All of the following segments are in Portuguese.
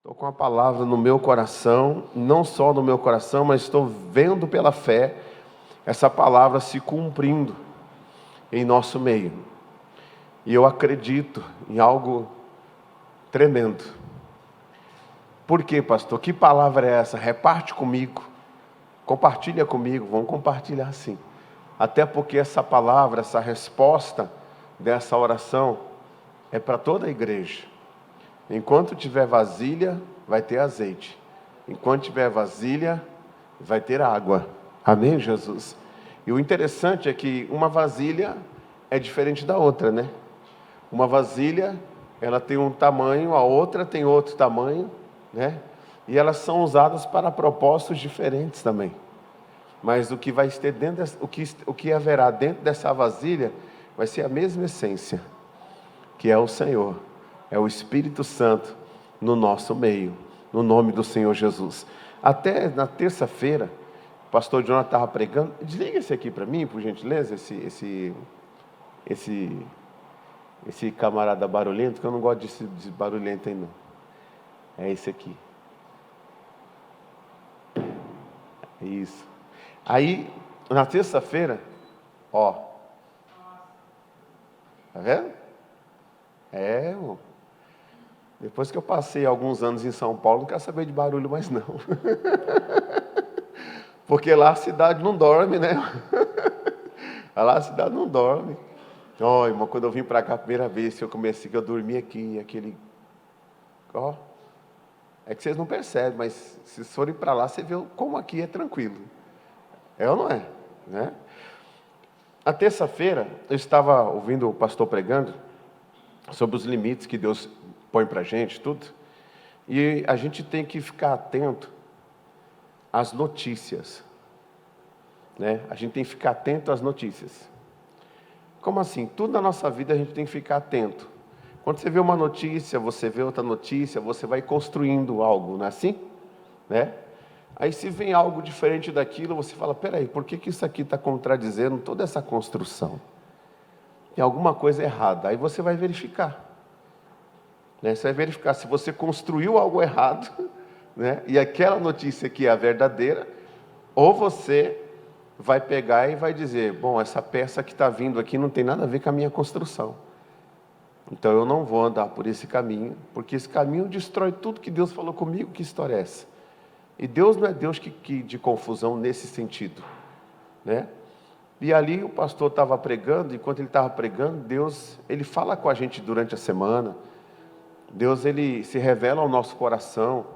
Estou com a palavra no meu coração, não só no meu coração, mas estou vendo pela fé essa palavra se cumprindo em nosso meio. E eu acredito em algo tremendo. Por quê, pastor? Que palavra é essa? Reparte comigo, compartilha comigo, vamos compartilhar sim. Até porque essa palavra, essa resposta dessa oração é para toda a igreja. Enquanto tiver vasilha, vai ter azeite. Enquanto tiver vasilha, vai ter água. Amém, Jesus? E o interessante é que uma vasilha é diferente da outra, né? Uma vasilha, ela tem um tamanho, a outra tem outro tamanho, né? E elas são usadas para propósitos diferentes também. Mas o que vai ter dentro o que haverá dentro dessa vasilha vai ser a mesma essência, que é o Senhor. É o Espírito Santo no nosso meio, no nome do Senhor Jesus. Até na terça-feira, o pastor Jonathan estava pregando. Desliga esse aqui para mim, por gentileza, esse camarada barulhento, que eu não gosto de barulhento aí não. É esse aqui. Isso. Aí, na terça-feira, ó. Tá vendo? Irmão. Depois que eu passei alguns anos em São Paulo, não quero saber de barulho mais não. Porque lá a cidade não dorme, né? Lá a cidade não dorme. Ó, irmão, quando eu vim para cá a primeira vez, eu dormi aqui, aquele... Ó, é que vocês não percebem, mas se vocês forem para lá, você vê como aqui é tranquilo. É ou não é? Né? Na terça-feira, eu estava ouvindo o pastor pregando sobre os limites que Deus põe para a gente, tudo. E a gente tem que ficar atento às notícias. Né? A gente tem que ficar atento às notícias. Como assim? Tudo na nossa vida a gente tem que ficar atento. Quando você vê uma notícia, você vê outra notícia, você vai construindo algo, não é assim? Né? Aí se vem algo diferente daquilo, você fala, peraí, por que isso aqui está contradizendo toda essa construção? Tem alguma coisa errada. Aí você vai verificar. Né? Você vai verificar se você construiu algo errado, né? E aquela notícia que é a verdadeira, ou você vai pegar e vai dizer, bom, essa peça que está vindo aqui não tem nada a ver com a minha construção. Então eu não vou andar por esse caminho, porque esse caminho destrói tudo que Deus falou comigo. Que história é essa? E Deus não é Deus de confusão nesse sentido. Né? E ali o pastor estava pregando, enquanto ele estava pregando, Deus, ele fala com a gente durante a semana. Deus, ele se revela ao nosso coração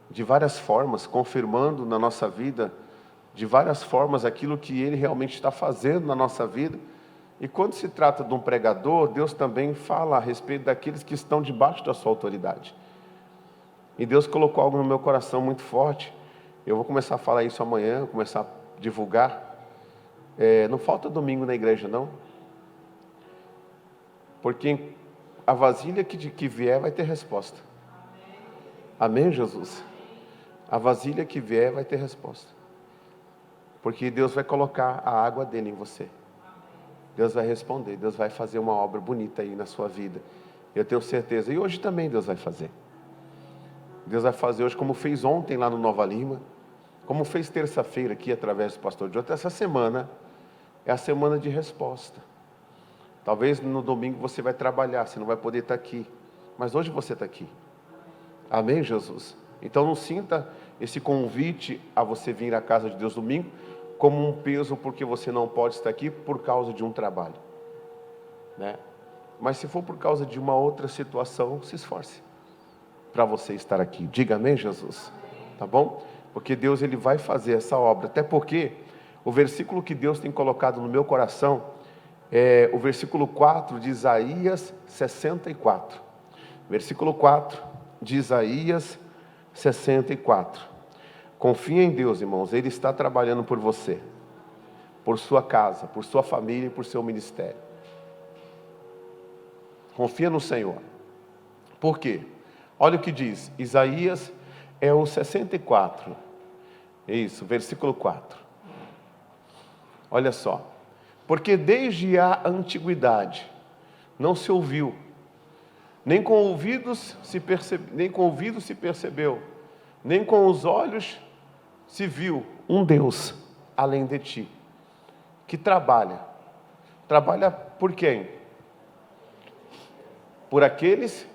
de várias formas, confirmando na nossa vida, de várias formas, aquilo que ele realmente está fazendo na nossa vida. E quando se trata de um pregador, Deus também fala a respeito daqueles que estão debaixo da sua autoridade. E Deus colocou algo no meu coração muito forte. Eu vou começar a falar isso amanhã, vou começar a divulgar. Não falta domingo na igreja, não. Porque a vasilha que vier vai ter resposta. Amém, Jesus? A vasilha que vier vai ter resposta. Porque Deus vai colocar a água dele em você. Deus vai responder, Deus vai fazer uma obra bonita aí na sua vida. Eu tenho certeza. E hoje também Deus vai fazer. Deus vai fazer hoje como fez ontem lá no Nova Lima. Como fez terça-feira aqui através do pastor Jonathan. Essa semana é a semana de resposta. Talvez no domingo você vai trabalhar, você não vai poder estar aqui. Mas hoje você está aqui. Amém, Jesus? Então não sinta esse convite a você vir à casa de Deus domingo como um peso porque você não pode estar aqui por causa de um trabalho. Né? Mas se for por causa de uma outra situação, se esforce para você estar aqui. Diga amém, Jesus? Tá bom? Porque Deus, ele vai fazer essa obra. Até porque o versículo que Deus tem colocado no meu coração é o versículo 4 de Isaías 64. Versículo 4 de Isaías 64. Confia em Deus, irmãos. Ele está trabalhando por você, por sua casa, por sua família e por seu ministério. Confia no Senhor. Por quê? Olha o que diz. Isaías é o 64. Isso, versículo 4. Olha só. Porque desde a antiguidade não se ouviu, nem com ouvidos nem com ouvidos se percebeu, nem com os olhos se viu um Deus além de ti, que trabalha por quem? Por aqueles,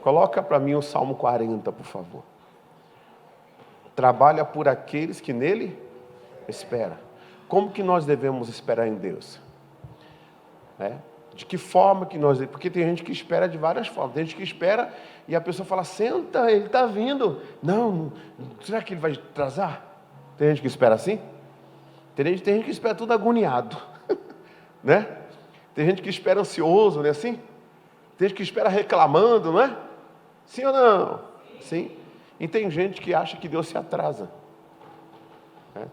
coloca para mim o Salmo 40, por favor. Trabalha por aqueles que nele espera. Como que nós devemos esperar em Deus? De que forma que nós... Porque tem gente que espera de várias formas. Tem gente que espera e a pessoa fala, senta, ele está vindo. Não, será que ele vai atrasar? Tem gente que espera assim? Tem gente que espera tudo agoniado. Né? Tem gente que espera ansioso, não é assim? Tem gente que espera reclamando, não é? Sim ou não? Sim. E tem gente que acha que Deus se atrasa.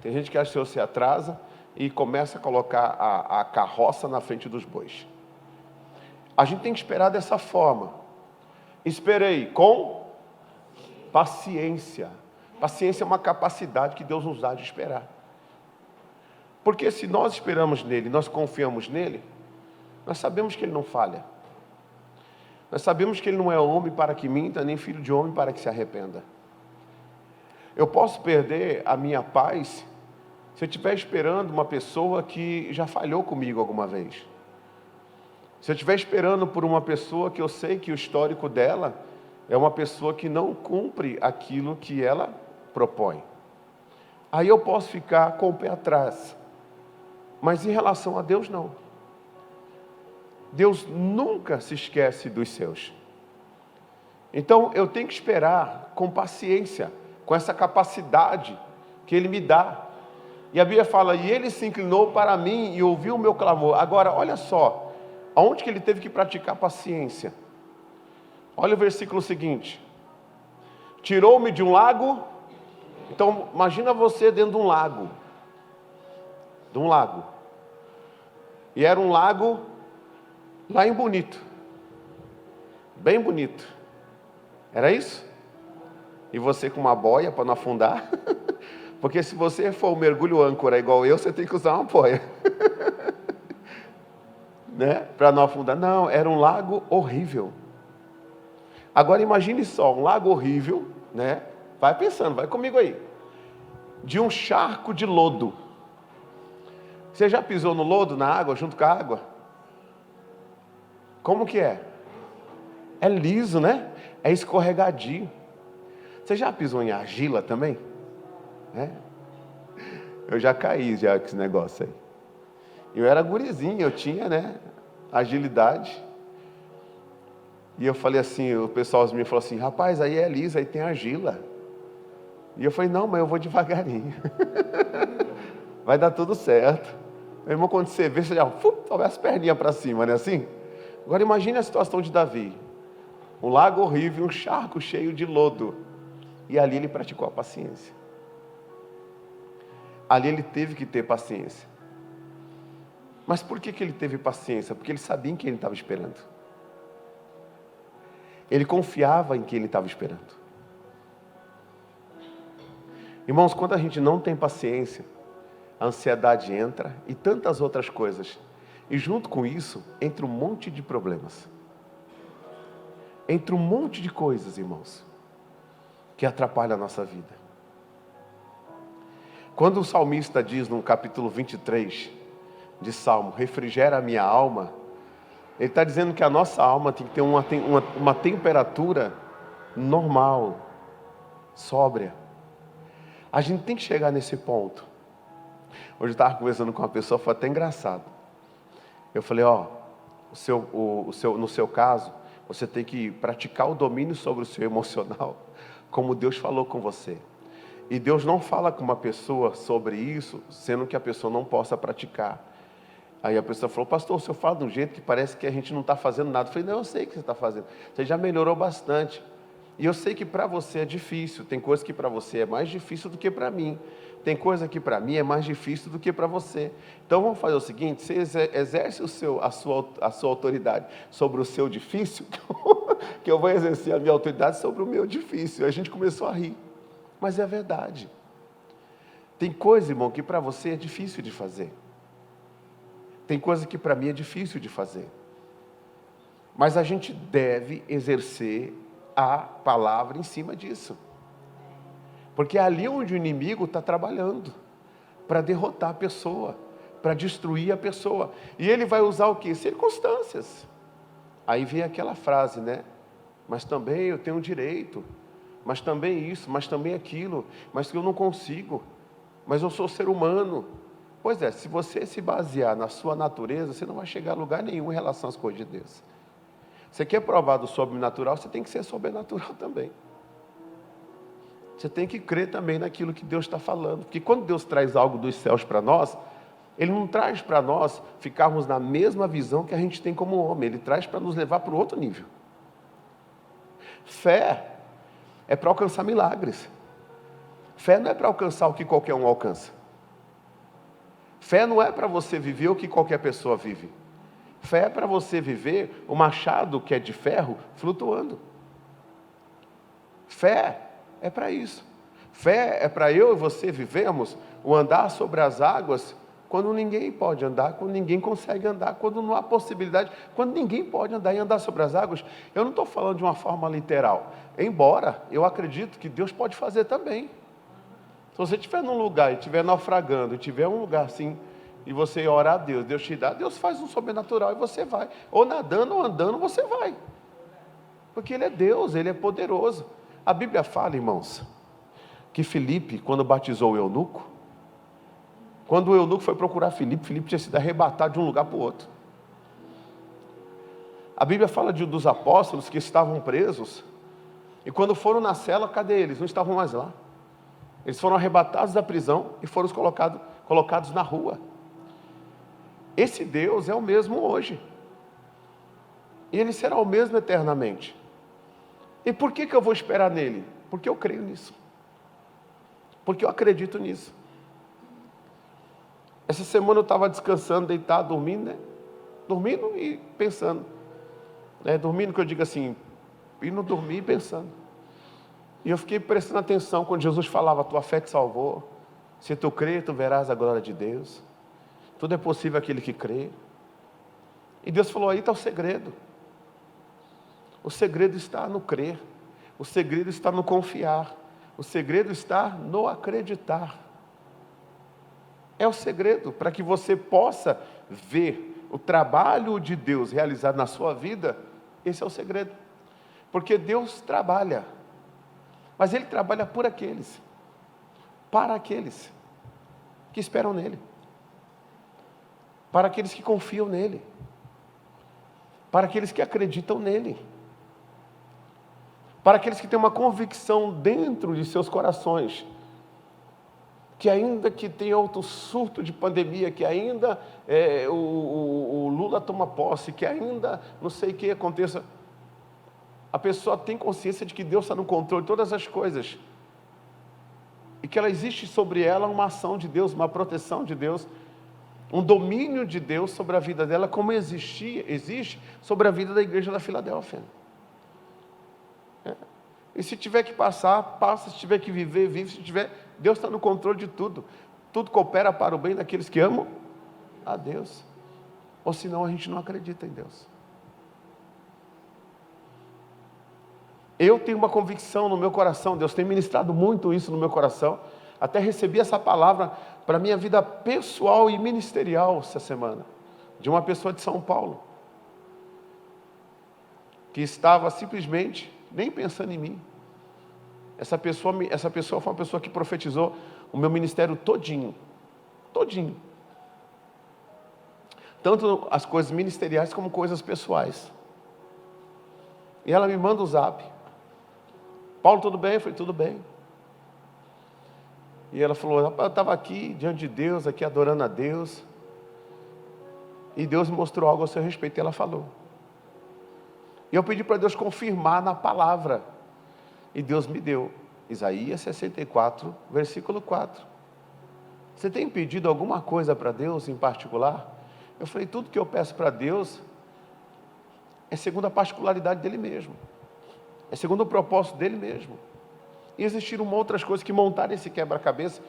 Tem gente que acha que Deus se atrasa e começa a colocar a carroça na frente dos bois. A gente tem que esperar dessa forma. Esperei com paciência. Paciência é uma capacidade que Deus nos dá de esperar. Porque se nós esperamos nele, nós confiamos nele, nós sabemos que ele não falha. Nós sabemos que ele não é homem para que minta, nem filho de homem para que se arrependa. Eu posso perder a minha paz se eu estiver esperando uma pessoa que já falhou comigo alguma vez. Se eu estiver esperando por uma pessoa que eu sei que o histórico dela é uma pessoa que não cumpre aquilo que ela propõe. Aí eu posso ficar com o pé atrás. Mas em relação a Deus, não. Deus nunca se esquece dos seus. Então eu tenho que esperar com paciência, com essa capacidade que Ele me dá. E a Bíblia fala, e Ele se inclinou para mim e ouviu o meu clamor. Agora, olha só, aonde que Ele teve que praticar paciência? Olha o versículo seguinte. Tirou-me de um lago. Então, imagina você dentro de um lago. E era um lago lá em Bonito. Bem bonito. Era isso? E você com uma boia para não afundar? Porque se você for um mergulho âncora igual eu, você tem que usar uma boia. Né? Para não afundar. Não, era um lago horrível. Agora imagine só, um lago horrível, né? Vai pensando, vai comigo aí. De um charco de lodo. Você já pisou no lodo, na água, junto com a água? Como que é? É liso, né? É escorregadio. Você já pisou em argila também? Eu já caí com esse negócio aí. Eu era gurizinho, eu tinha, né, agilidade. E eu falei assim, o pessoal me falou assim, rapaz, aí é liso, aí tem argila. E eu falei, não, mas eu vou devagarinho. Vai dar tudo certo. Meu irmão, quando você vê, você já sobe as perninhas para cima, não é assim? Agora imagine a situação de Davi. Um lago horrível, um charco cheio de lodo. E ali ele praticou a paciência. Ali ele teve que ter paciência. Mas por que ele teve paciência? Porque ele sabia em quem ele estava esperando. Ele confiava em quem ele estava esperando. Irmãos, quando a gente não tem paciência, a ansiedade entra e tantas outras coisas. E junto com isso, entra um monte de problemas. Entra um monte de coisas, irmãos, que atrapalham a nossa vida. Quando o salmista diz no capítulo 23 de Salmo, refrigera a minha alma, ele está dizendo que a nossa alma tem que ter uma temperatura normal, sóbria. A gente tem que chegar nesse ponto. Hoje eu estava conversando com uma pessoa, foi até engraçado. Eu falei, no seu caso, você tem que praticar o domínio sobre o seu emocional, como Deus falou com você. E Deus não fala com uma pessoa sobre isso, sendo que a pessoa não possa praticar. Aí a pessoa falou, pastor, o senhor fala de um jeito que parece que a gente não está fazendo nada. Eu falei, não, eu sei o que você está fazendo. Você já melhorou bastante. E eu sei que para você é difícil. Tem coisa que para você é mais difícil do que para mim. Tem coisa que para mim é mais difícil do que para você. Então vamos fazer o seguinte, você exerce a sua autoridade sobre o seu difícil, que eu vou exercer a minha autoridade sobre o meu difícil. A gente começou a rir. Mas é verdade. Tem coisa, irmão, que para você é difícil de fazer. Tem coisa que para mim é difícil de fazer. Mas a gente deve exercer a palavra em cima disso. Porque é ali onde o inimigo está trabalhando, para derrotar a pessoa, para destruir a pessoa. E ele vai usar o quê? Circunstâncias. Aí vem aquela frase, né? Mas também eu tenho direito, mas também isso, mas também aquilo, mas que eu não consigo, mas eu sou ser humano. Pois é, se você se basear na sua natureza, você não vai chegar a lugar nenhum em relação às coisas de Deus. Você quer provar do sobrenatural, você tem que ser sobrenatural também. Você tem que crer também naquilo que Deus está falando. Porque quando Deus traz algo dos céus para nós, Ele não traz para nós ficarmos na mesma visão que a gente tem como homem. Ele traz para nos levar para o outro nível. Fé é para alcançar milagres. Fé não é para alcançar o que qualquer um alcança. Fé não é para você viver o que qualquer pessoa vive. Fé é para você viver o machado que é de ferro flutuando. Fé é para isso. Fé é para eu e você vivemos o andar sobre as águas quando ninguém pode andar, quando ninguém consegue andar, quando não há possibilidade, quando ninguém pode andar e andar sobre as águas. Eu não estou falando de uma forma literal, embora eu acredito que Deus pode fazer também. Se você estiver num lugar e estiver naufragando, e tiver um lugar assim, e você orar a Deus, Deus te dá, Deus faz um sobrenatural e você vai. Ou nadando ou andando, você vai. Porque Ele é Deus, Ele é poderoso. A Bíblia fala, irmãos, que Filipe, quando batizou o eunuco, quando o eunuco foi procurar Filipe, Filipe tinha sido arrebatado de um lugar para o outro. A Bíblia fala dos apóstolos que estavam presos, e quando foram na cela, cadê eles? Não estavam mais lá. Eles foram arrebatados da prisão e foram colocados na rua. Esse Deus é o mesmo hoje. E Ele será o mesmo eternamente. E por que eu vou esperar nele? Porque eu creio nisso. Porque eu acredito nisso. Essa semana eu estava descansando, deitado, dormindo, né? Dormindo e pensando. Dormindo, que eu digo assim, indo dormir e pensando. E eu fiquei prestando atenção quando Jesus falava, tua fé te salvou. Se tu crer, tu verás a glória de Deus. Tudo é possível aquele que crê. E Deus falou, aí está o segredo. O segredo está no crer. O segredo está no confiar. O segredo está no acreditar. É o segredo para que você possa ver o trabalho de Deus realizado na sua vida. Esse é o segredo. Porque Deus trabalha. Mas Ele trabalha por aqueles. Para aqueles que esperam nele. Para aqueles que confiam nele. Para aqueles que acreditam nele. Para aqueles que têm uma convicção dentro de seus corações, que ainda que tenha outro surto de pandemia, que ainda o Lula toma posse, que ainda não sei o que aconteça, a pessoa tem consciência de que Deus está no controle de todas as coisas, e que ela existe sobre ela uma ação de Deus, uma proteção de Deus, um domínio de Deus sobre a vida dela, como existe sobre a vida da igreja da Filadélfia. E se tiver que passar, passa. Se tiver que viver, vive. Se tiver, Deus está no controle de tudo. Tudo coopera para o bem daqueles que amam a Deus. Ou senão a gente não acredita em Deus. Eu tenho uma convicção no meu coração. Deus tem ministrado muito isso no meu coração. Até recebi essa palavra para a minha vida pessoal e ministerial essa semana. De uma pessoa de São Paulo. Que estava simplesmente nem pensando em mim. Essa pessoa foi uma pessoa que profetizou o meu ministério todinho. Tanto as coisas ministeriais como coisas pessoais. E ela me manda o zap. Paulo, tudo bem? Eu falei, tudo bem. E ela falou, eu estava aqui diante de Deus, aqui adorando a Deus. E Deus me mostrou algo a seu respeito e ela falou. E eu pedi para Deus confirmar na palavra. E Deus me deu. Isaías 64, versículo 4. Você tem pedido alguma coisa para Deus em particular? Eu falei, tudo que eu peço para Deus é segundo a particularidade dele mesmo. É segundo o propósito dele mesmo. E existiram outras coisas que montaram esse quebra-cabeça,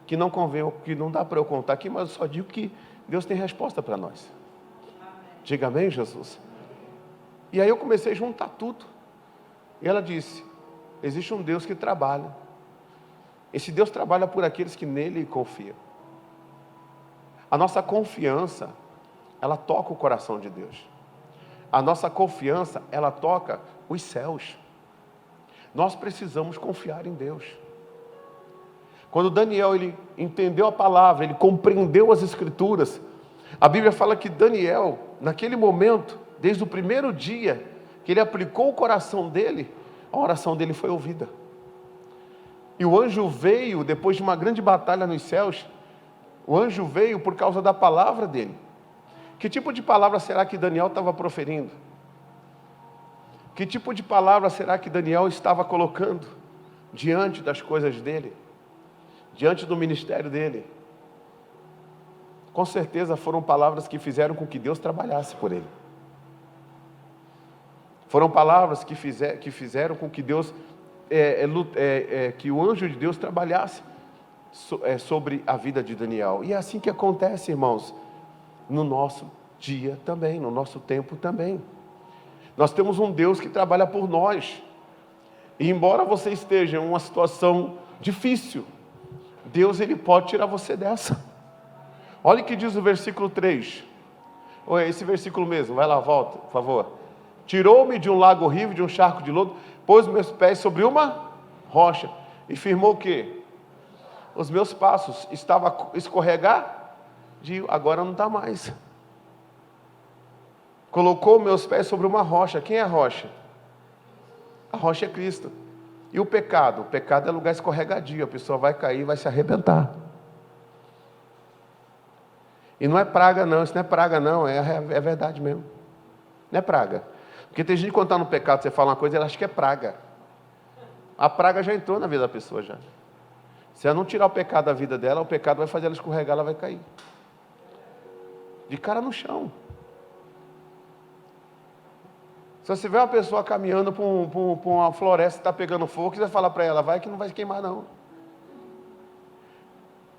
que não convém, que não dá para eu contar aqui, mas eu só digo que Deus tem resposta para nós. Amém. Diga amém, Jesus. E aí eu comecei a juntar tudo. E ela disse, existe um Deus que trabalha. Esse Deus trabalha por aqueles que nele confiam. A nossa confiança, ela toca o coração de Deus. A nossa confiança, ela toca os céus. Nós precisamos confiar em Deus. Quando Daniel, ele entendeu a palavra, ele compreendeu as Escrituras, a Bíblia fala que Daniel, naquele momento, desde o primeiro dia que ele aplicou o coração dele, a oração dele foi ouvida. E o anjo veio, depois de uma grande batalha nos céus, o anjo veio por causa da palavra dele. Que tipo de palavra será que Daniel estava proferindo? Que tipo de palavra será que Daniel estava colocando diante das coisas dele? Diante do ministério dele? Com certeza foram palavras que fizeram com que Deus trabalhasse por ele. Foram palavras que fizeram com que Deus, que o anjo de Deus trabalhasse sobre a vida de Daniel. E é assim que acontece, irmãos, no nosso dia também, no nosso tempo também. Nós temos um Deus que trabalha por nós. E embora você esteja em uma situação difícil, Deus, ele pode tirar você dessa. Olha o que diz o versículo 3. Ou é esse versículo mesmo, vai lá, volta, por favor. Tirou-me de um lago horrível, de um charco de lodo, pôs meus pés sobre uma rocha, e firmou o quê? Os meus passos. Estava escorregadio, agora não está mais. Colocou meus pés sobre uma rocha. Quem é a rocha? A rocha é Cristo. E o pecado? O pecado é lugar escorregadio, a pessoa vai cair e vai se arrebentar. E não é praga não, isso não é praga não, é verdade mesmo. Não é praga. Porque tem gente que quando está no pecado, você fala uma coisa, ela acha que é praga. A praga já entrou na vida da pessoa já. Se ela não tirar o pecado da vida dela, o pecado vai fazer ela escorregar, ela vai cair. De cara no chão. Se você vê uma pessoa caminhando por uma floresta que está pegando fogo, você vai falar para ela, vai que não vai se queimar não.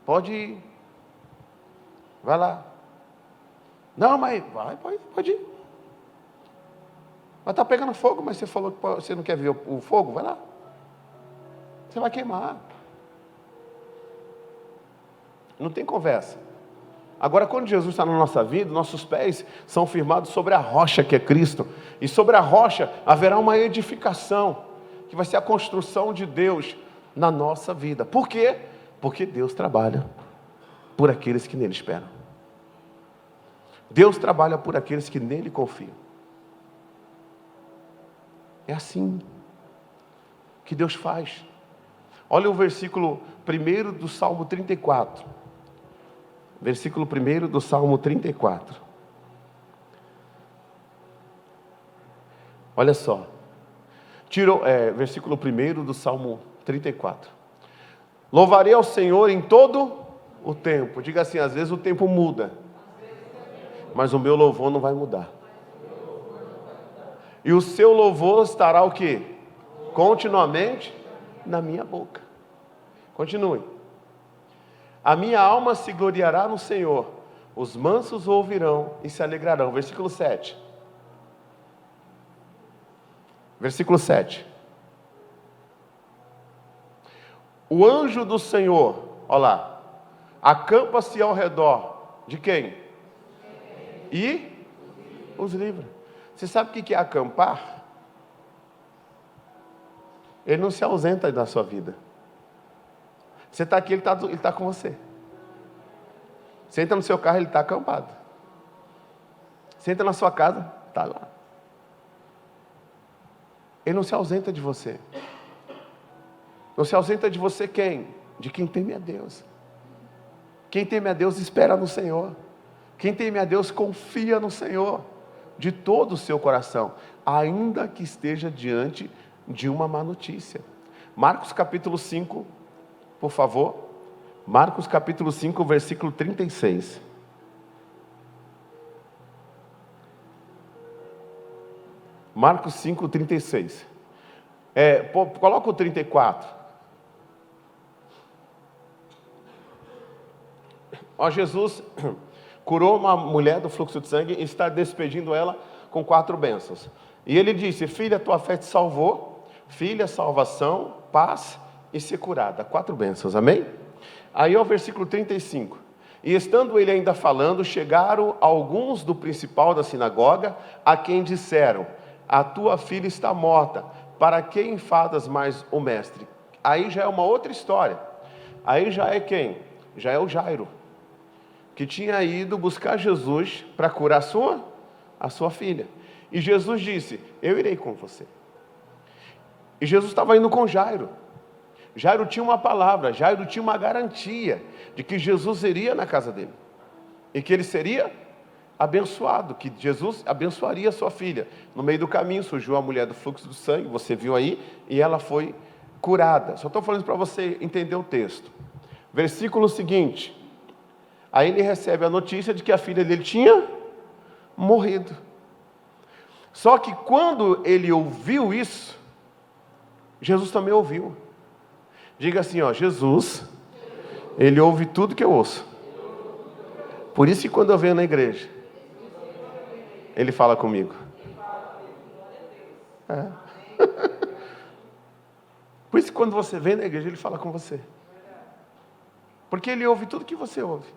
Pode ir. Vai lá. Não, mas vai, pode ir. Mas está pegando fogo, mas você falou que você não quer ver o fogo? Vai lá. Você vai queimar. Não tem conversa. Agora, quando Jesus está na nossa vida, nossos pés são firmados sobre a rocha que é Cristo. E sobre a rocha haverá uma edificação, que vai ser a construção de Deus na nossa vida. Por quê? Porque Deus trabalha por aqueles que nele esperam. Deus trabalha por aqueles que nele confiam. É assim que Deus faz. Olha o versículo 1 do Salmo 34. Versículo 1 do Salmo 34. Olha só. Versículo 1 do Salmo 34. Louvarei ao Senhor em todo o tempo. Diga assim, às vezes o tempo muda, mas o meu louvor não vai mudar. E o seu louvor estará o quê? Continuamente na minha boca. Continue. A minha alma se gloriará no Senhor. Os mansos o ouvirão e se alegrarão. Versículo 7. Versículo 7. O anjo do Senhor, olha lá, acampa-se ao redor de quem? E os livra. Você sabe o que é acampar? Ele não se ausenta da sua vida. Você está aqui, ele está com você. Você entra no seu carro, ele está acampado. Você entra na sua casa, está lá. Ele não se ausenta de você. Não se ausenta de você quem? De quem teme a Deus. Quem teme a Deus espera no Senhor. Quem teme a Deus confia no Senhor de todo o seu coração, ainda que esteja diante de uma má notícia. Marcos capítulo 5, por favor. Marcos capítulo 5, versículo 36. Marcos 5, 36. Coloca o 34. Ó, Jesus curou uma mulher do fluxo de sangue e está despedindo ela com 4 bênçãos. E ele disse: filha, tua fé te salvou. Filha, salvação, paz e ser curada. 4 bênçãos, amém? Aí ao versículo 35. E estando ele ainda falando, chegaram alguns do principal da sinagoga, a quem disseram: a tua filha está morta, para que enfadas mais o mestre? Aí já é uma outra história. Aí já é quem? Já é o Jairo, que tinha ido buscar Jesus para curar a sua filha. E Jesus disse: eu irei com você. E Jesus estava indo com Jairo. Jairo tinha uma palavra, Jairo tinha uma garantia de que Jesus iria na casa dele. E que ele seria abençoado, que Jesus abençoaria a sua filha. No meio do caminho surgiu a mulher do fluxo do sangue, você viu aí, e ela foi curada. Só estou falando para você entender o texto. Versículo seguinte. Aí ele recebe a notícia de que a filha dele tinha morrido. Só que quando ele ouviu isso, Jesus também ouviu. Diga assim, ó: Jesus, ele ouve tudo que eu ouço. Por isso que quando eu venho na igreja, ele fala comigo. É. Por isso que quando você vem na igreja, ele fala com você. Porque ele ouve tudo que você ouve.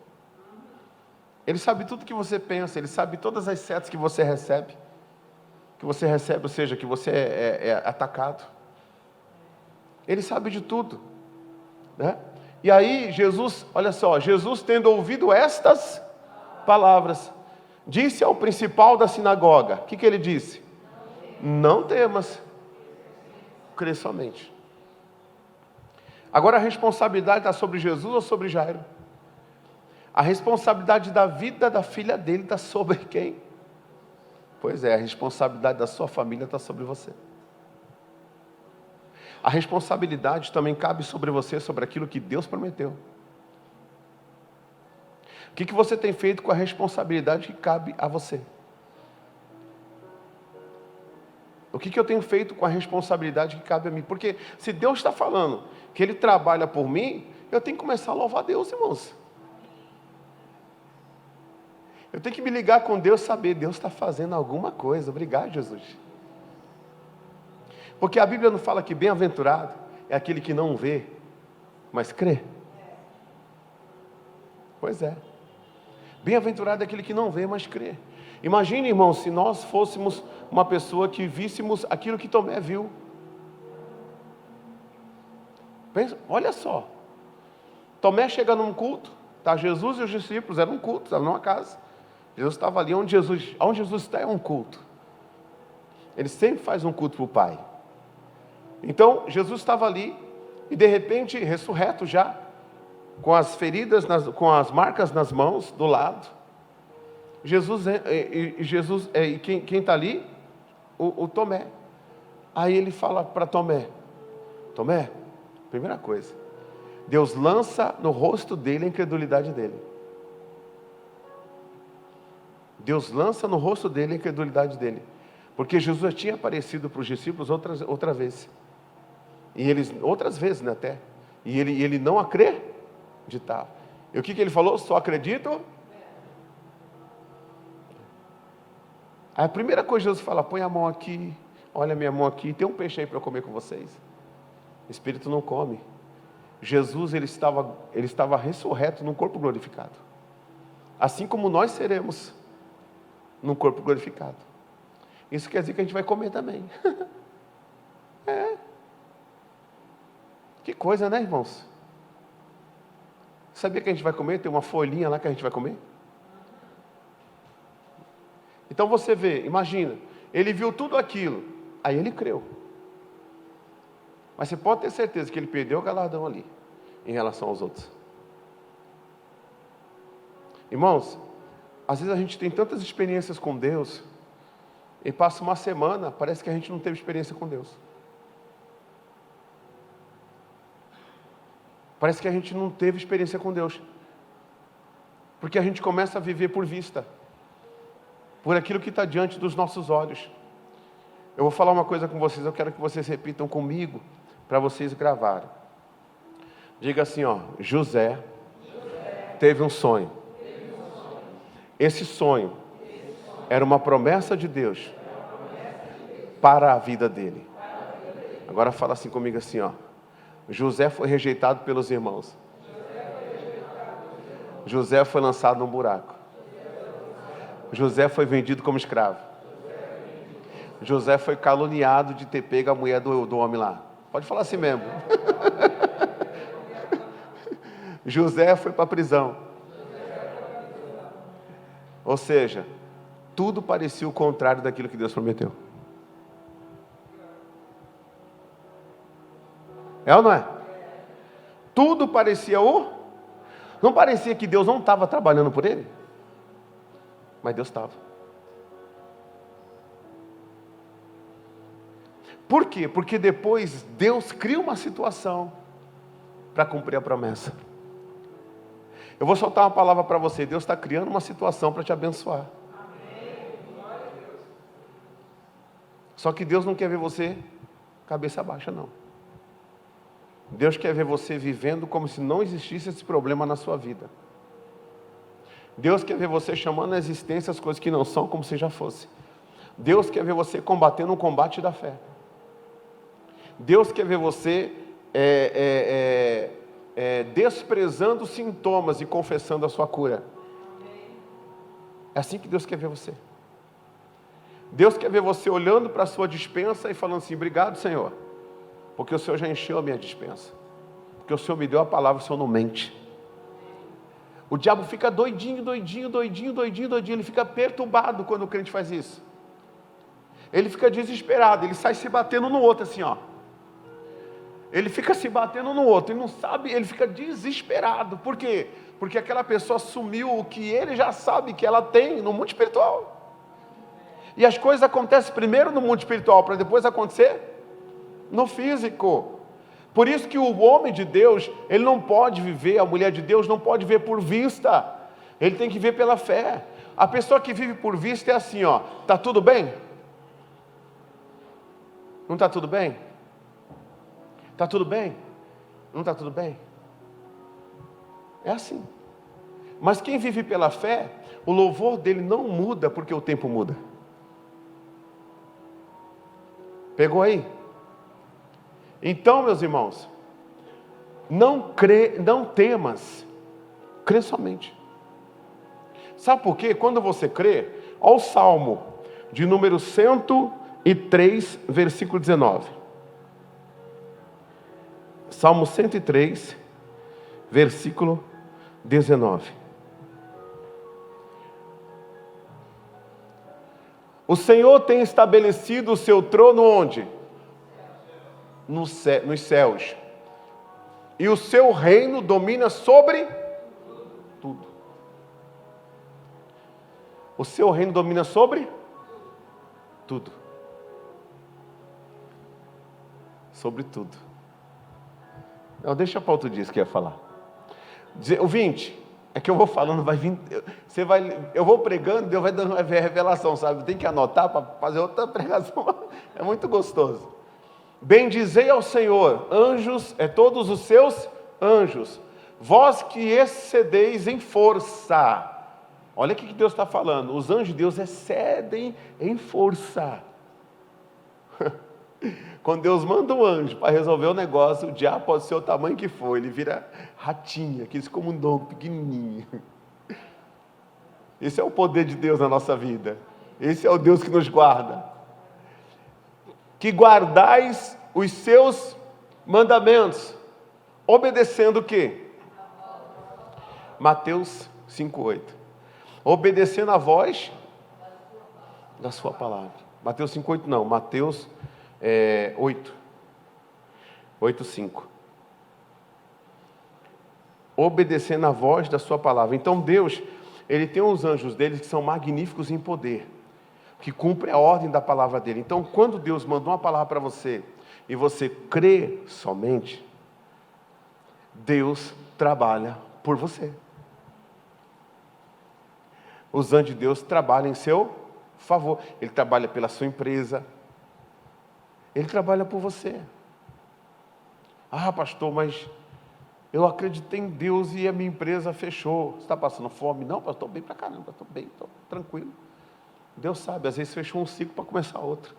Ele sabe tudo que você pensa, ele sabe todas as setas que você recebe. Ou seja, que você é atacado. Ele sabe de tudo, né? E aí Jesus, olha só, Jesus tendo ouvido estas palavras, disse ao principal da sinagoga, o que ele disse? Não temas, crê somente. Agora a responsabilidade está sobre Jesus ou sobre Jairo? A responsabilidade da vida da filha dele está sobre quem? Pois é, a responsabilidade da sua família está sobre você. A responsabilidade também cabe sobre você, sobre aquilo que Deus prometeu. O que você tem feito com a responsabilidade que cabe a você? O que eu tenho feito com a responsabilidade que cabe a mim? Porque se Deus está falando que Ele trabalha por mim, eu tenho que começar a louvar Deus, irmãos. Eu tenho que me ligar com Deus, saber, Deus está fazendo alguma coisa. Obrigado, Jesus. Porque a Bíblia não fala que bem-aventurado é aquele que não vê, mas crê. Pois é. Bem-aventurado é aquele que não vê, mas crê. Imagine, irmão, se nós fôssemos uma pessoa que víssemos aquilo que Tomé viu. Pensa, olha só. Tomé chega num culto, tá Jesus e os discípulos, era um culto, estava numa casa. Jesus estava ali, onde Jesus está é um culto. Ele sempre faz um culto para o Pai. Então, Jesus estava ali, e de repente, ressurreto já, com as feridas, com as marcas nas mãos, do lado. E quem está ali? O Tomé. Aí ele fala para Tomé: Tomé, primeira coisa, Deus lança no rosto dele a incredulidade dele. Deus lança no rosto dele a incredulidade dele. Porque Jesus já tinha aparecido para os discípulos outra vez. E eles, outras vezes, né, até. E ele não acreditava. E o que ele falou? Só acredito. Aí a primeira coisa que Jesus fala: põe a mão aqui, olha a minha mão aqui, tem um peixe aí para eu comer com vocês. O Espírito não come. Jesus, ele estava ressurreto num corpo glorificado. Assim como nós seremos num corpo glorificado. Isso quer dizer que a gente vai comer também. É. Que coisa, né, irmãos? Sabia que a gente vai comer? Tem uma folhinha lá que a gente vai comer? Então você vê, imagina, ele viu tudo aquilo, aí ele creu. Mas você pode ter certeza que ele perdeu o galardão ali, em relação aos outros. Irmãos, às vezes a gente tem tantas experiências com Deus, e passa uma semana, parece que a gente não teve experiência com Deus. Parece que a gente não teve experiência com Deus. Porque a gente começa a viver por vista. Por aquilo que está diante dos nossos olhos. Eu vou falar uma coisa com vocês, eu quero que vocês repitam comigo, para vocês gravarem. Diga assim, ó: José teve um sonho. Esse sonho era uma promessa de Deus para a vida dele. Agora fala assim comigo assim, ó. José foi rejeitado pelos irmãos. José foi lançado num buraco. José foi vendido como escravo. José foi caluniado de ter pego a mulher do homem lá. Pode falar assim mesmo. José foi para a prisão. Ou seja, tudo parecia o contrário daquilo que Deus prometeu. É ou não é? Tudo parecia Não parecia que Deus não estava trabalhando por ele? Mas Deus estava. Por quê? Porque depois Deus cria uma situação para cumprir a promessa. Eu vou soltar uma palavra para você. Deus está criando uma situação para te abençoar. Só que Deus não quer ver você cabeça baixa, não. Deus quer ver você vivendo como se não existisse esse problema na sua vida. Deus quer ver você chamando a existência as coisas que não são como se já fosse. Deus quer ver você combatendo um combate da fé. Deus quer ver você desprezando sintomas e confessando a sua cura. É assim que Deus quer ver você. Deus quer ver você olhando para a sua despensa e falando assim: obrigado, Senhor, porque o Senhor já encheu a minha despensa, porque o Senhor me deu a palavra, o Senhor não mente. O diabo fica doidinho, ele fica perturbado quando o crente faz isso. Ele fica desesperado, ele sai se batendo no outro assim, ó. Ele fica se batendo no outro, ele não sabe, ele fica desesperado. Por quê? Porque aquela pessoa assumiu o que ele já sabe que ela tem no mundo espiritual. E as coisas acontecem primeiro no mundo espiritual, para depois acontecer no físico. Por isso que o homem de Deus, ele não pode viver, a mulher de Deus não pode ver por vista. Ele tem que ver pela fé. A pessoa que vive por vista é assim, ó. Tá tudo bem? Não está tudo bem? Está tudo bem? Não está tudo bem? É assim. Mas quem vive pela fé, o louvor dele não muda porque o tempo muda. Pegou aí? Então, meus irmãos, não temas, crê somente. Sabe por quê? Quando você crê, olha o Salmo de número 103, versículo 19. Salmo 103, versículo 19. O Senhor tem estabelecido o seu trono onde? Nos céus. E o seu reino domina sobre tudo. O seu reino domina sobre tudo. Sobre tudo. Não, deixa para outro dia que eu ia falar. Ouvinte, é que eu vou falando, vai vir. Eu vou pregando, Deus vai dando a revelação, sabe? Tem que anotar para fazer outra pregação. É muito gostoso. Bendizei ao Senhor, anjos, todos os seus anjos, vós que excedeis em força. Olha o que Deus está falando. Os anjos de Deus excedem em força. Quando Deus manda um anjo para resolver o negócio, o diabo pode ser o tamanho que for, ele vira ratinho, aqueles comundongos pequenininho. Esse é o poder de Deus na nossa vida. Esse é o Deus que nos guarda. Que guardais os seus mandamentos, obedecendo o quê? Mateus 5:8. Obedecendo a voz da sua palavra. Mateus 5:8 não, Mateus 8:5. Obedecendo a voz da sua palavra. Então Deus, Ele tem os anjos dele que são magníficos em poder, que cumprem a ordem da palavra dele. Então quando Deus mandou uma palavra para você, e você crê somente, Deus trabalha por você. Os anjos de Deus trabalham em seu favor. Ele trabalha pela sua empresa. Ele trabalha por você. Ah, pastor, mas eu acreditei em Deus e a minha empresa fechou. Você está passando fome? Não, pastor, estou bem pra caramba, estou bem, estou tranquilo. Deus sabe, às vezes fechou um ciclo para começar outro.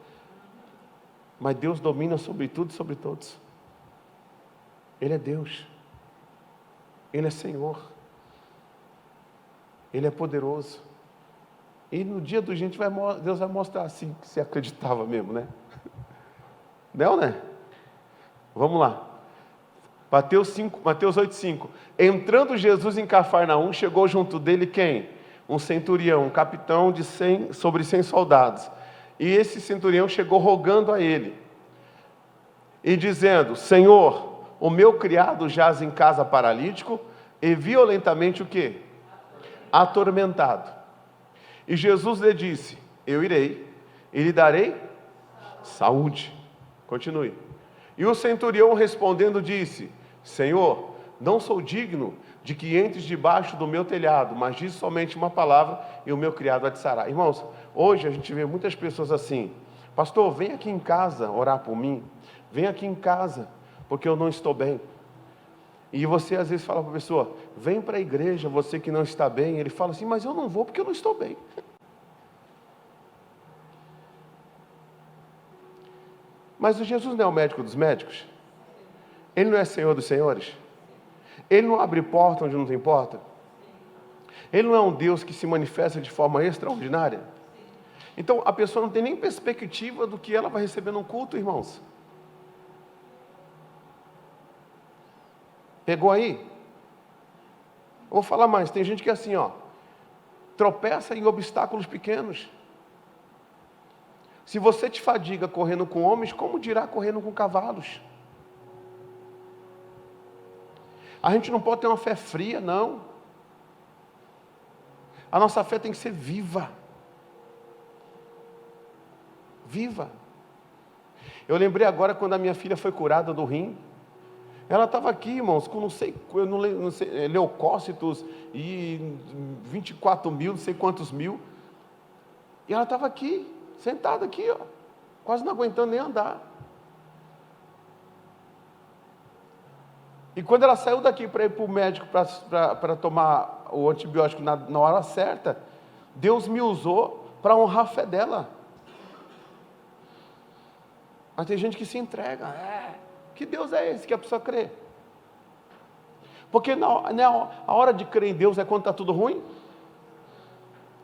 Mas Deus domina sobre tudo e sobre todos. Ele é Deus. Ele é Senhor. Ele é poderoso. E no dia do gente, Deus vai mostrar assim, que você acreditava mesmo, né? Não, né? Vamos lá. Mateus 8,5. Entrando Jesus em Cafarnaum, chegou junto dele quem? Um centurião, um capitão de sobre 100 soldados. E esse centurião chegou rogando a ele. E dizendo, Senhor, o meu criado jaz em casa paralítico e violentamente o quê? Atormentado. E Jesus lhe disse, eu irei e lhe darei saúde. Continue. E o centurião respondendo disse, Senhor, não sou digno de que entres debaixo do meu telhado, mas diz somente uma palavra e o meu criado há de sarar. Irmãos, hoje a gente vê muitas pessoas assim, pastor, vem aqui em casa orar por mim, vem aqui em casa, porque eu não estou bem. E você às vezes fala para a pessoa, vem para a igreja, você que não está bem. Ele fala assim, mas eu não vou porque eu não estou bem. Mas o Jesus não é o médico dos médicos? Ele não é Senhor dos senhores? Ele não abre porta onde não tem porta? Ele não é um Deus que se manifesta de forma extraordinária? Então a pessoa não tem nem perspectiva do que ela vai receber no culto, irmãos. Pegou aí? Vou falar mais, tem gente que é assim, ó, tropeça em obstáculos pequenos. Se você te fadiga correndo com homens, como dirá correndo com cavalos? A gente não pode ter uma fé fria, não. A nossa fé tem que ser viva. Viva. Eu lembrei agora quando a minha filha foi curada do rim. Ela estava aqui, irmãos, com não sei, leucócitos e 24 mil, não sei quantos mil. E ela estava aqui, sentada aqui, ó, quase não aguentando nem andar. E quando ela saiu daqui para ir para o médico para tomar o antibiótico na hora certa, Deus me usou para honrar a fé dela. Mas tem gente que se entrega. Que Deus é esse que a pessoa crê? Porque a hora de crer em Deus é quando está tudo ruim?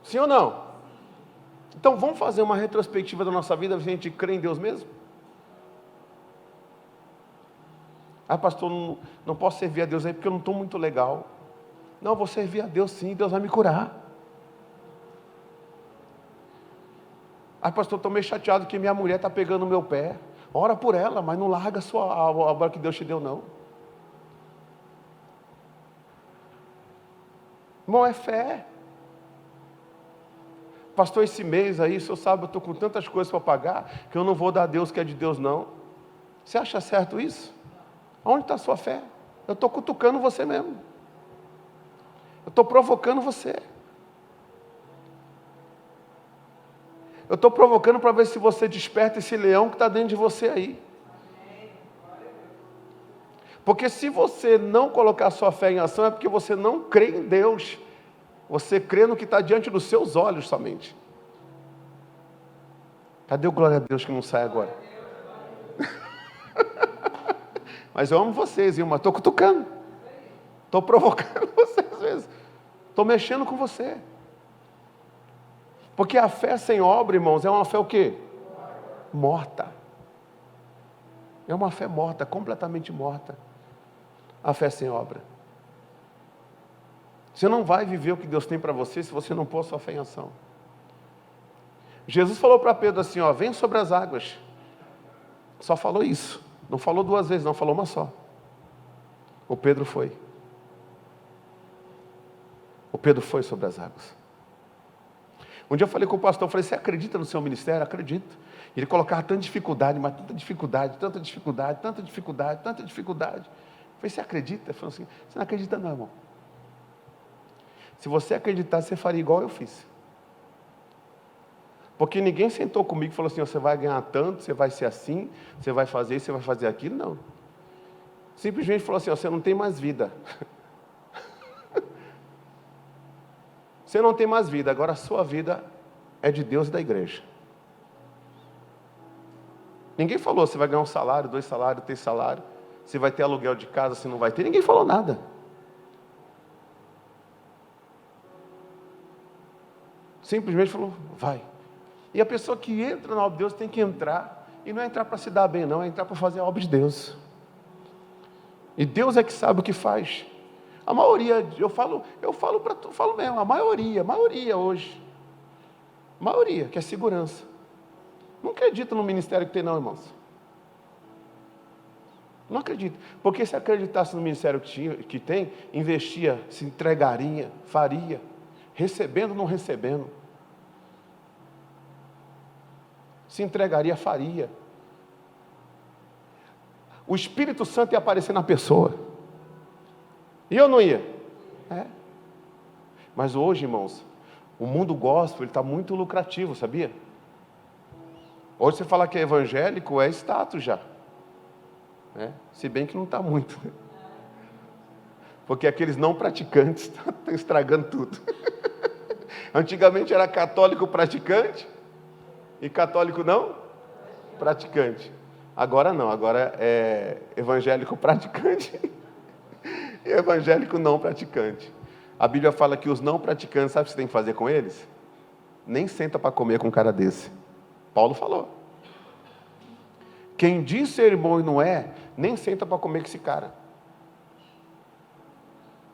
Sim ou não? Então vamos fazer uma retrospectiva da nossa vida, a gente crê em Deus mesmo? Pastor, não posso servir a Deus aí porque eu não estou muito legal. Não, vou servir a Deus sim, Deus vai me curar. Pastor, estou meio chateado que minha mulher está pegando o meu pé. Ora por ela, mas não larga a obra que Deus te deu, não. Irmão, é fé. Pastor, esse mês aí, o senhor sabe, eu estou com tantas coisas para pagar, que eu não vou dar a Deus que é de Deus, não. Você acha certo isso? Onde está a sua fé? Eu estou cutucando você mesmo. Eu estou provocando você. Eu estou provocando para ver se você desperta esse leão que está dentro de você aí. Porque se você não colocar sua fé em ação, é porque você não crê em Deus. Você crê no que está diante dos seus olhos somente. Cadê o glória a Deus que não sai agora? Mas eu amo vocês, irmão. Estou cutucando. Estou provocando vocês às vezes. Estou mexendo com você. Porque a fé sem obra, irmãos, é uma fé o quê? Morta. É uma fé morta, completamente morta. A fé sem obra. Você não vai viver o que Deus tem para você se você não pôr sua fé em ação. Jesus falou para Pedro assim, ó, vem sobre as águas. Só falou isso. Não falou duas vezes, não, falou uma só. O Pedro foi. O Pedro foi sobre as águas. Um dia eu falei com o pastor, eu falei, você acredita no seu ministério? Acredito. Ele colocava tanta dificuldade, mas tanta dificuldade, tanta dificuldade, tanta dificuldade, tanta dificuldade. Eu falei, você acredita? Ele falou assim, você não acredita não, irmão. Se você acreditar, você faria igual eu fiz. Porque ninguém sentou comigo e falou assim, você vai ganhar tanto, você vai ser assim, você vai fazer isso, você vai fazer aquilo, não. Simplesmente falou assim, você não tem mais vida. Você não tem mais vida, agora a sua vida é de Deus e da igreja. Ninguém falou se vai ganhar 1 salário, 2 salários, 3 salários, se vai ter aluguel de casa, se não vai ter. Ninguém falou nada. Simplesmente falou, vai. E a pessoa que entra na obra de Deus tem que entrar, e não é entrar para se dar bem não, é entrar para fazer a obra de Deus. E Deus é que sabe o que faz. A maioria, eu falo mesmo, a maioria hoje, maioria, que é segurança. Não acredita no ministério que tem não, irmãos. Não acredito. Porque se acreditasse no ministério que tem, investia, se entregaria, faria, recebendo ou não recebendo. Se entregaria, faria. O Espírito Santo ia aparecer na pessoa. E eu não ia? É. Mas hoje, irmãos, o mundo gospel está muito lucrativo, sabia? Hoje você fala que é evangélico, é status já. É? Se bem que não está muito. Porque aqueles não praticantes estão estragando tudo. Antigamente era católico praticante e católico não praticante. Agora não, agora é evangélico praticante e evangélico não praticante. A Bíblia fala que os não praticantes, sabe o que você tem que fazer com eles? Nem senta para comer com um cara desse. Paulo falou. Quem diz ser bom e não é, nem senta para comer com esse cara.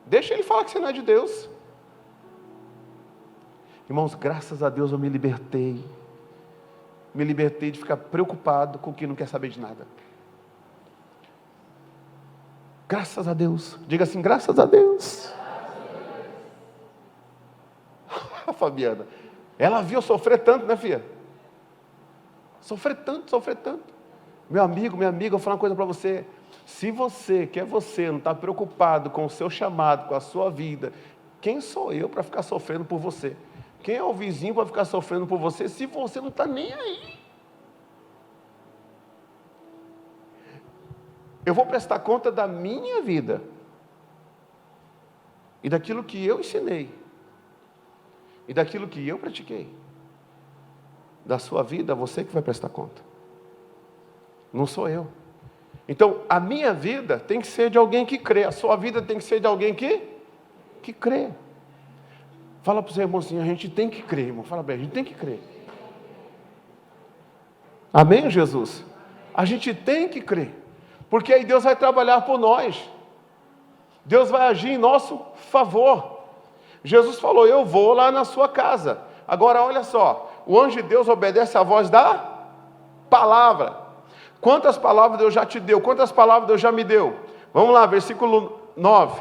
Deixa ele falar que você não é de Deus. Irmãos, graças a Deus eu me libertei. Me libertei de ficar preocupado com quem não quer saber de nada. Graças a Deus. Diga assim, graças a Deus. A Fabiana, ela viu sofrer tanto, né, filha? Sofrer tanto. Meu amigo, minha amiga, eu vou falar uma coisa para você. Se você, que é você, não está preocupado com o seu chamado, com a sua vida, quem sou eu para ficar sofrendo por você? Quem é o vizinho para ficar sofrendo por você, se você não está nem aí? Eu vou prestar conta da minha vida e daquilo que eu ensinei e daquilo que eu pratiquei. Da sua vida, você que vai prestar conta. Não sou eu. Então, a minha vida tem que ser de alguém que crê. A sua vida tem que ser de alguém que crê. Fala para o seu irmãozinho, a gente tem que crer, irmão. Fala bem, a gente tem que crer. Amém, Jesus? A gente tem que crer. Porque aí Deus vai trabalhar por nós. Deus vai agir em nosso favor. Jesus falou, eu vou lá na sua casa. Agora, olha só. O anjo de Deus obedece à voz da palavra. Quantas palavras Deus já te deu? Quantas palavras Deus já me deu? Vamos lá, versículo 9.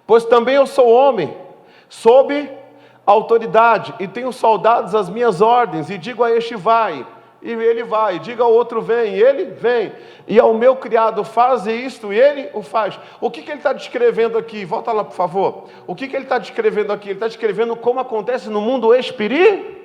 Pois também eu sou homem, sob autoridade, e tenho soldados às minhas ordens, e digo a este vai, e ele vai, diga ao outro vem, e ele vem, e ao meu criado faze isto, e ele o faz. O que ele está descrevendo aqui? Volta lá, por favor. O que ele está descrevendo aqui? Ele está descrevendo como acontece no mundo espiritual.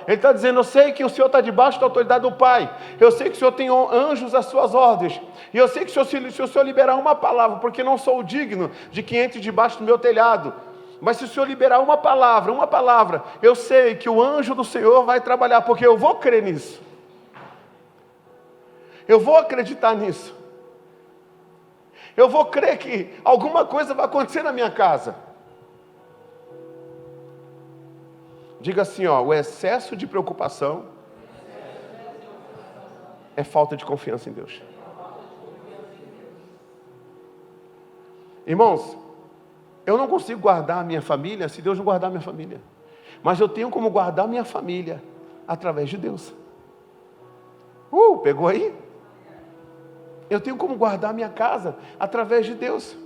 Ele está dizendo, eu sei que o Senhor está debaixo da autoridade do Pai, eu sei que o Senhor tem anjos às suas ordens, e eu sei que se o Senhor liberar uma palavra, porque não sou digno de que entre debaixo do meu telhado, mas se o Senhor liberar uma palavra, eu sei que o anjo do Senhor vai trabalhar, porque eu vou crer nisso, eu vou acreditar nisso, eu vou crer que alguma coisa vai acontecer na minha casa. Diga assim, ó, o excesso de preocupação é falta de confiança em Deus. Irmãos, eu não consigo guardar a minha família se Deus não guardar a minha família. Mas eu tenho como guardar a minha família através de Deus. Pegou aí? Eu tenho como guardar a minha casa através de Deus.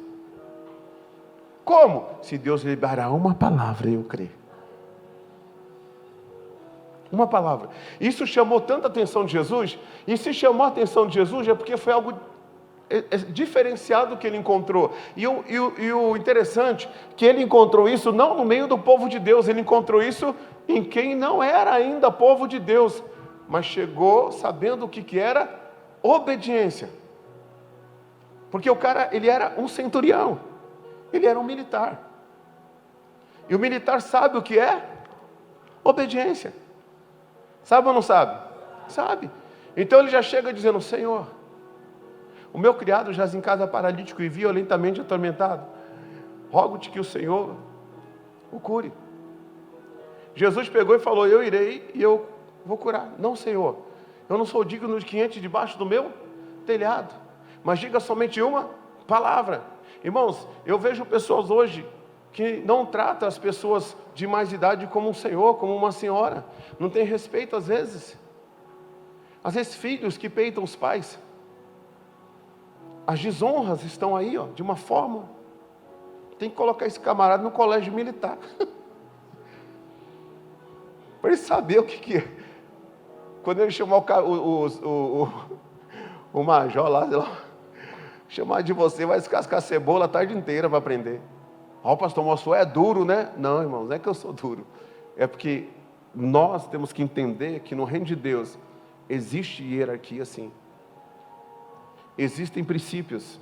Como? Se Deus liberar uma palavra, eu creio. Uma palavra. Isso chamou tanta atenção de Jesus, e se chamou a atenção de Jesus é porque foi algo diferenciado que ele encontrou. E o interessante, que ele encontrou isso não no meio do povo de Deus, ele encontrou isso em quem não era ainda povo de Deus, mas chegou sabendo o que era obediência. Porque o cara, ele era um centurião, ele era um militar. E o militar sabe o que é obediência. Sabe ou não sabe? Sabe. Então ele já chega dizendo: Senhor, o meu criado jaz em casa paralítico e violentamente atormentado. Rogo-te que o Senhor o cure. Jesus pegou e falou: eu irei e eu vou curar. Não, Senhor, eu não sou digno de que entre debaixo do meu telhado, mas diga somente uma palavra. Irmãos, eu vejo pessoas hoje que não tratam as pessoas de mais idade como um senhor, como uma senhora. Não tem respeito às vezes. Às vezes filhos que peitam os pais. As desonras estão aí, ó, de uma forma. Tem que colocar esse camarada no colégio militar. Para ele saber o que é. Quando ele chamar o major lá, sei lá, chamar de você, vai descascar cebola a tarde inteira para aprender. Ó, pastor, o senhor é duro, né? Não, irmãos, não é que eu sou duro. É porque nós temos que entender que no reino de Deus existe hierarquia, sim. Existem princípios.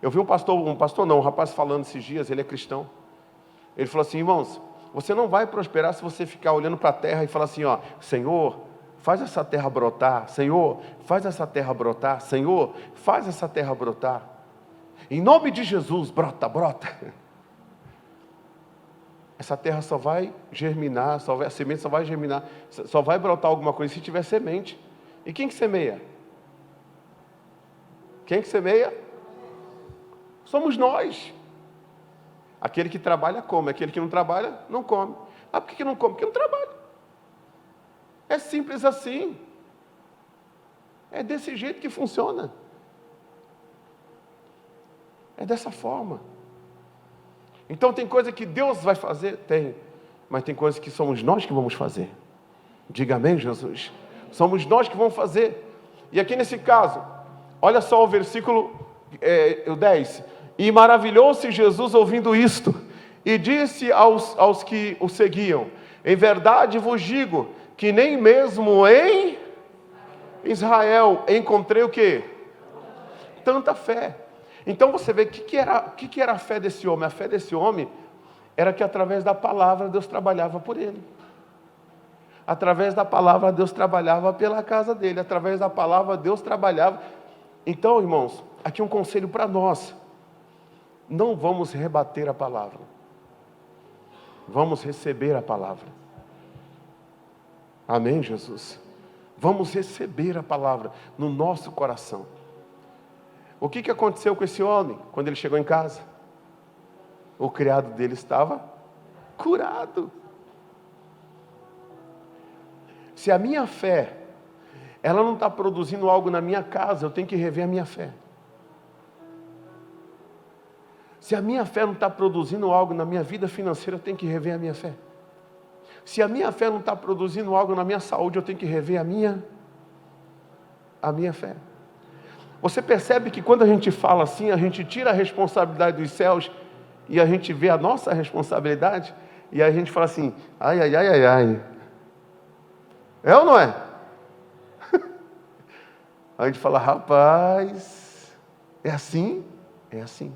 Eu vi um rapaz falando esses dias, ele é cristão. Ele falou assim: irmãos, você não vai prosperar se você ficar olhando para a terra e falar assim, ó, Senhor, faz essa terra brotar, Senhor, faz essa terra brotar, Senhor, faz essa terra brotar. Em nome de Jesus, brota, brota. Essa terra só vai germinar, a semente só vai germinar, só vai brotar alguma coisa se tiver semente. E quem que semeia? Quem que semeia? Somos nós. Aquele que trabalha come, aquele que não trabalha não come. Ah, por que não come? Porque não trabalha. É simples assim. É desse jeito que funciona. É dessa forma. Então tem coisa que Deus vai fazer? Tem. Mas tem coisas que somos nós que vamos fazer. Diga amém, Jesus. Somos nós que vamos fazer. E aqui nesse caso, olha só o versículo 10. E maravilhou-se Jesus ouvindo isto, e disse aos que o seguiam: em verdade vos digo, que nem mesmo em Israel encontrei o quê? Tanta fé. Então você vê o que era a fé desse homem. A fé desse homem era que através da palavra Deus trabalhava por ele. Através da palavra Deus trabalhava pela casa dele. Através da palavra Deus trabalhava. Então, irmãos, aqui um conselho para nós. Não vamos rebater a palavra. Vamos receber a palavra. Amém, Jesus? Vamos receber a palavra no nosso coração. O que aconteceu com esse homem quando ele chegou em casa? O criado dele estava curado. Se a minha fé, ela não está produzindo algo na minha casa, eu tenho que rever a minha fé. Se a minha fé não está produzindo algo na minha vida financeira, eu tenho que rever a minha fé. Se a minha fé não está produzindo algo na minha saúde, eu tenho que rever a minha fé. Você percebe que quando a gente fala assim, a gente tira a responsabilidade dos céus e a gente vê a nossa responsabilidade e a gente fala assim, ai, ai, ai, ai, ai. É ou não é? A gente fala, rapaz, é assim? É assim.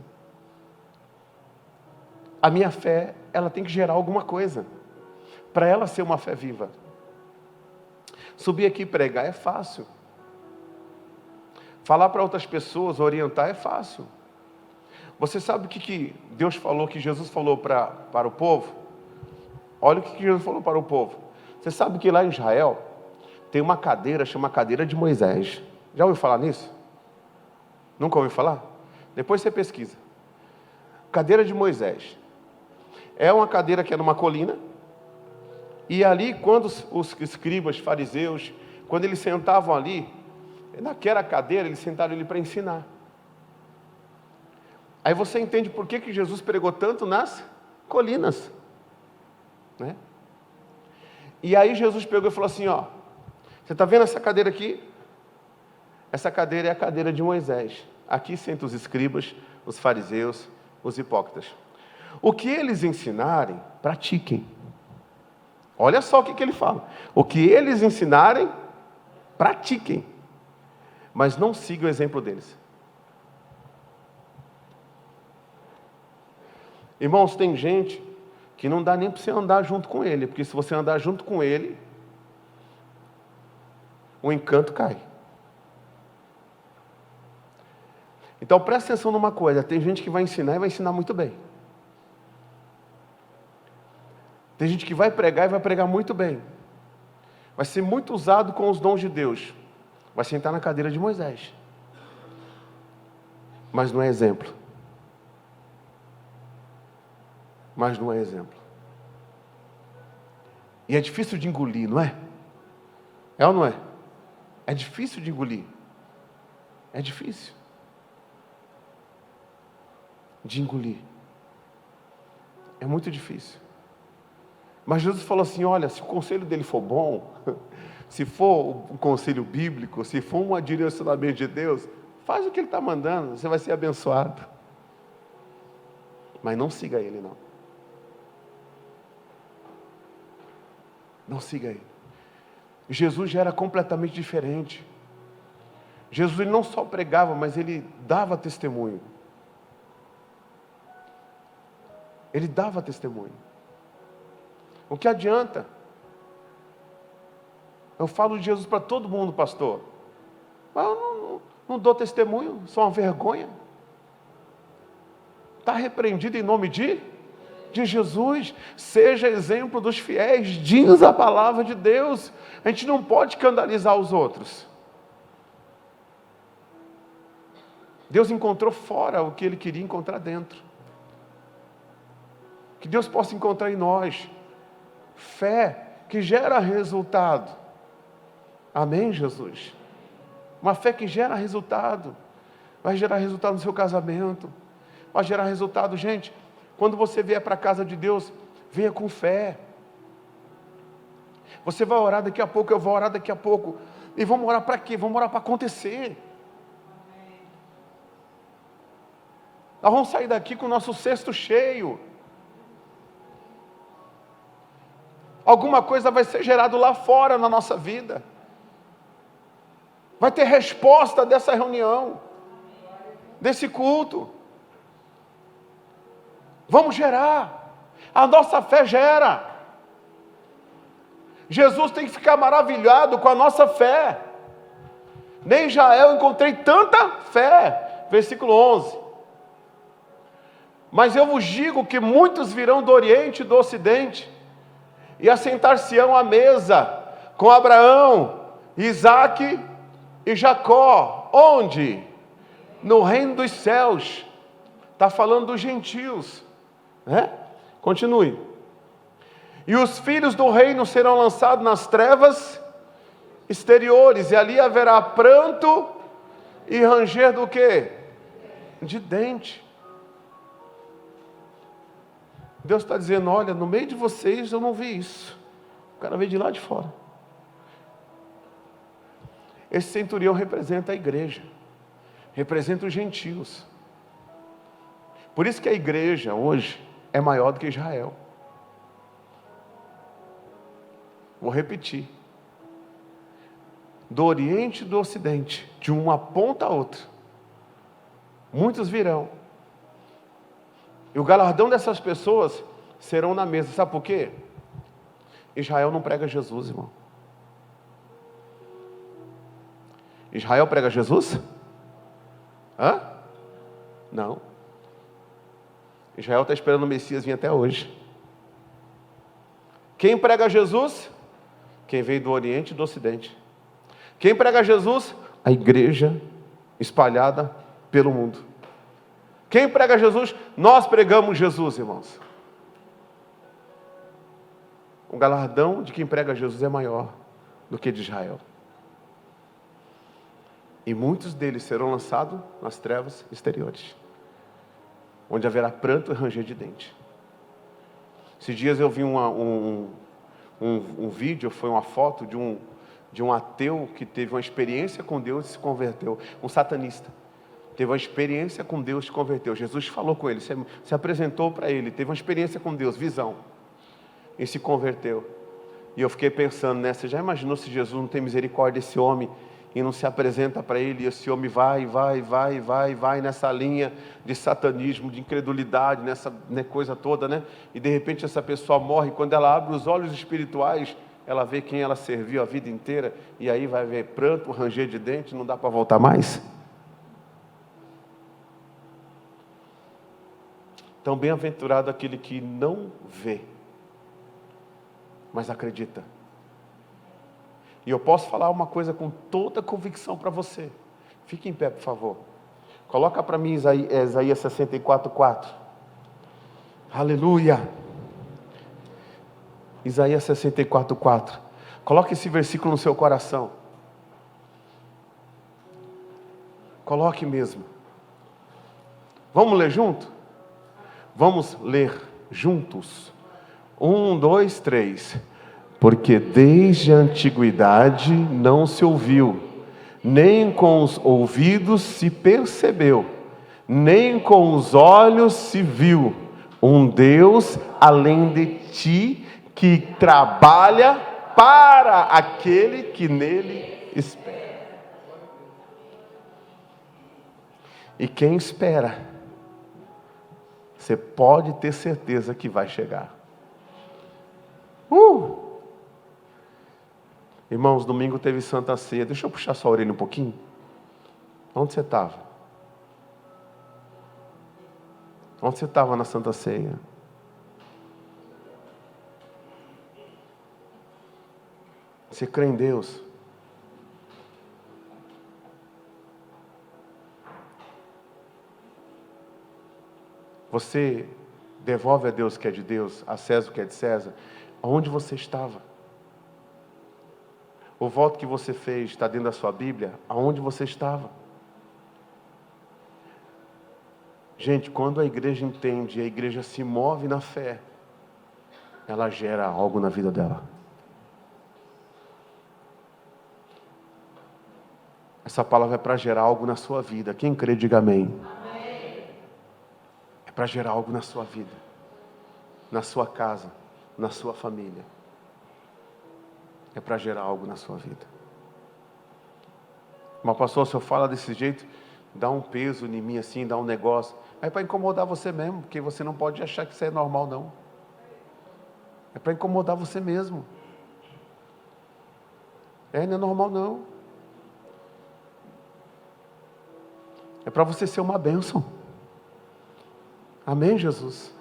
A minha fé, ela tem que gerar alguma coisa, para ela ser uma fé viva. Subir aqui e pregar é fácil. Falar para outras pessoas, orientar é fácil. Você sabe o que Deus falou, que Jesus falou para o povo? Olha o que Jesus falou para o povo. Você sabe que lá em Israel, tem uma cadeira, chama cadeira de Moisés. Já ouviu falar nisso? Nunca ouviu falar? Depois você pesquisa. Cadeira de Moisés. É uma cadeira que é numa colina. E ali, quando os escribas, fariseus, quando eles sentavam ali, naquela cadeira, eles sentaram ali para ensinar. Aí você entende por que Jesus pregou tanto nas colinas. Né? E aí Jesus pegou e falou assim, ó, você está vendo essa cadeira aqui? Essa cadeira é a cadeira de Moisés. Aqui sentam os escribas, os fariseus, os hipócritas. O que eles ensinarem, pratiquem. Olha só o que ele fala. O que eles ensinarem, pratiquem. Mas não sigam o exemplo deles. Irmãos, tem gente que não dá nem para você andar junto com ele, porque se você andar junto com ele, o encanto cai. Então presta atenção numa coisa, tem gente que vai ensinar e vai ensinar muito bem. Tem gente que vai pregar e vai pregar muito bem. Vai ser muito usado com os dons de Deus. Vai sentar na cadeira de Moisés. Mas não é exemplo. Mas não é exemplo. E é difícil de engolir, não é? É ou não é? É difícil de engolir. É difícil de engolir. É muito difícil. Mas Jesus falou assim, olha, se o conselho dele for bom, se for um conselho bíblico, se for um direcionamento de Deus, faz o que ele está mandando, você vai ser abençoado. Mas não siga ele, não. Não siga ele. Jesus já era completamente diferente. Jesus ele não só pregava, mas ele dava testemunho. Ele dava testemunho. O que adianta? Eu falo de Jesus para todo mundo, pastor. Mas eu não dou testemunho, sou uma vergonha. Está repreendido em nome de Jesus. Seja exemplo dos fiéis, diz a palavra de Deus. A gente não pode escandalizar os outros. Deus encontrou fora o que Ele queria encontrar dentro. Que Deus possa encontrar em nós fé que gera resultado. Amém, Jesus? Uma fé que gera resultado. Vai gerar resultado no seu casamento. Vai gerar resultado, gente. Quando você vier para a casa de Deus, venha com fé. Você vai orar daqui a pouco, eu vou orar daqui a pouco. E vamos orar para quê? Vamos orar para acontecer. Nós vamos sair daqui com o nosso cesto cheio. Alguma coisa vai ser gerado lá fora na nossa vida. Vai ter resposta dessa reunião, desse culto. Vamos gerar. A nossa fé gera. Jesus tem que ficar maravilhado com a nossa fé. Nem em Israel encontrei tanta fé. Versículo 11. Mas eu vos digo que muitos virão do Oriente e do Ocidente, e assentar-se-ão à mesa com Abraão, Isaque e Jacó. Onde? No reino dos céus. Está falando dos gentios. Né? Continue. E os filhos do reino serão lançados nas trevas exteriores, e ali haverá pranto e ranger do quê? De dente. Deus está dizendo, olha, no meio de vocês eu não vi isso. O cara veio de lá de fora. Esse centurião representa a igreja. Representa os gentios. Por isso que a igreja hoje é maior do que Israel. Vou repetir. Do Oriente e do Ocidente, de uma ponta a outra, muitos virão. E o galardão dessas pessoas serão na mesa. Sabe por quê? Israel não prega Jesus, irmão. Israel prega Jesus? Hã? Não. Israel está esperando o Messias vir até hoje. Quem prega Jesus? Quem veio do Oriente e do Ocidente. Quem prega Jesus? A igreja espalhada pelo mundo. Quem prega Jesus? Nós pregamos Jesus, irmãos. O galardão de quem prega Jesus é maior do que de Israel. E muitos deles serão lançados nas trevas exteriores, onde haverá pranto e ranger de dente. Esses dias eu vi um vídeo, foi uma foto de um ateu que teve uma experiência com Deus e se converteu. Um satanista. Teve uma experiência com Deus e se converteu. Jesus falou com ele, se apresentou para ele, teve uma experiência com Deus, visão. E se converteu. E eu fiquei pensando, né? Você já imaginou se Jesus não tem misericórdia desse homem e não se apresenta para ele, e esse homem vai nessa linha de satanismo, de incredulidade, nessa coisa toda, né? E de repente essa pessoa morre, quando ela abre os olhos espirituais, ela vê quem ela serviu a vida inteira, e aí vai ver pranto, ranger de dente, não dá para voltar mais. Então, bem-aventurado aquele que não vê, mas acredita. E eu posso falar uma coisa com toda convicção para você. Fique em pé, por favor. Coloca para mim Isaías 64:4. Aleluia. Isaías 64:4. Coloque esse versículo no seu coração. Coloque mesmo. Vamos ler junto? Vamos ler juntos. 1, 2, 3. Porque desde a antiguidade não se ouviu, nem com os ouvidos se percebeu, nem com os olhos se viu, um Deus além de ti, que trabalha para aquele que nele espera. E quem espera, você pode ter certeza que vai chegar. Irmãos, domingo teve Santa Ceia. Deixa eu puxar sua orelha um pouquinho. Onde você estava? Onde você estava na Santa Ceia? Você crê em Deus? Você devolve a Deus o que é de Deus, a César o que é de César? Onde você estava? O voto que você fez está dentro da sua Bíblia? Aonde você estava? Gente, quando a igreja entende, a igreja se move na fé, ela gera algo na vida dela. Essa palavra é para gerar algo na sua vida. Quem crê, diga amém. Amém. É para gerar algo na sua vida, na sua casa, na sua família. É para gerar algo na sua vida. Mas pastor, se eu falo desse jeito, dá um peso em mim assim, dá um negócio. É para incomodar você mesmo, porque você não pode achar que isso é normal, não. É para incomodar você mesmo. Não é normal, não. É para você ser uma bênção. Amém, Jesus?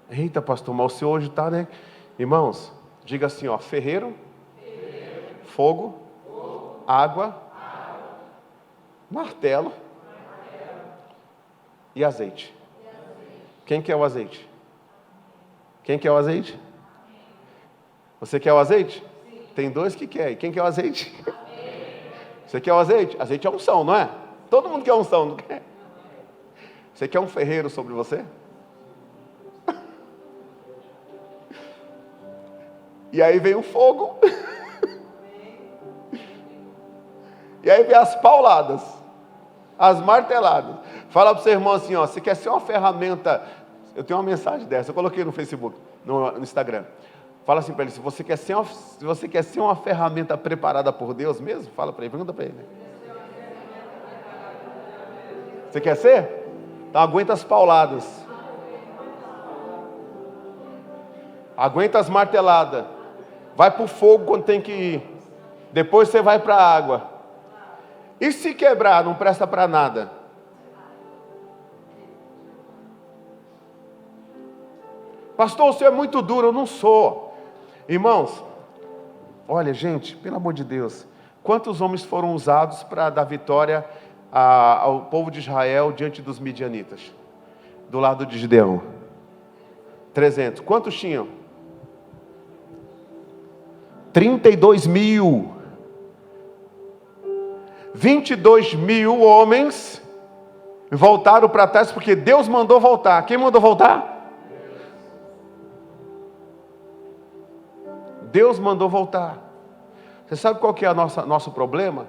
Eita, pastor, mas o senhor hoje está, né? Irmãos, diga assim, ó, ferreiro, fogo, água, martelo e azeite. Quem quer o azeite? Quem quer o azeite? Você quer o azeite? Tem dois que querem. Quem quer o azeite? Você quer o azeite? Azeite é unção, não é? Todo mundo quer unção, não quer? Você quer um ferreiro sobre você? E aí vem o fogo. E aí vem as pauladas, as marteladas. Fala para o seu irmão assim, ó, você quer ser uma ferramenta. Eu tenho uma mensagem dessa, eu coloquei no Facebook, no Instagram. Fala assim para ele, se você quer ser uma ferramenta preparada por Deus mesmo, fala para ele, pergunta para ele. Você quer ser? Então aguenta as pauladas. Aguenta as marteladas. Vai para o fogo quando tem que ir. Depois você vai para a água. E se quebrar, não presta para nada. Pastor, o senhor é muito duro. Eu não sou. Irmãos, olha gente, pelo amor de Deus. Quantos homens foram usados para dar vitória ao povo de Israel diante dos midianitas? Do lado de Gideão. 300. Quantos tinham? 32.000. 22.000 homens voltaram para trás porque Deus mandou voltar. Quem mandou voltar? Deus mandou voltar. Você sabe qual que é o nosso problema?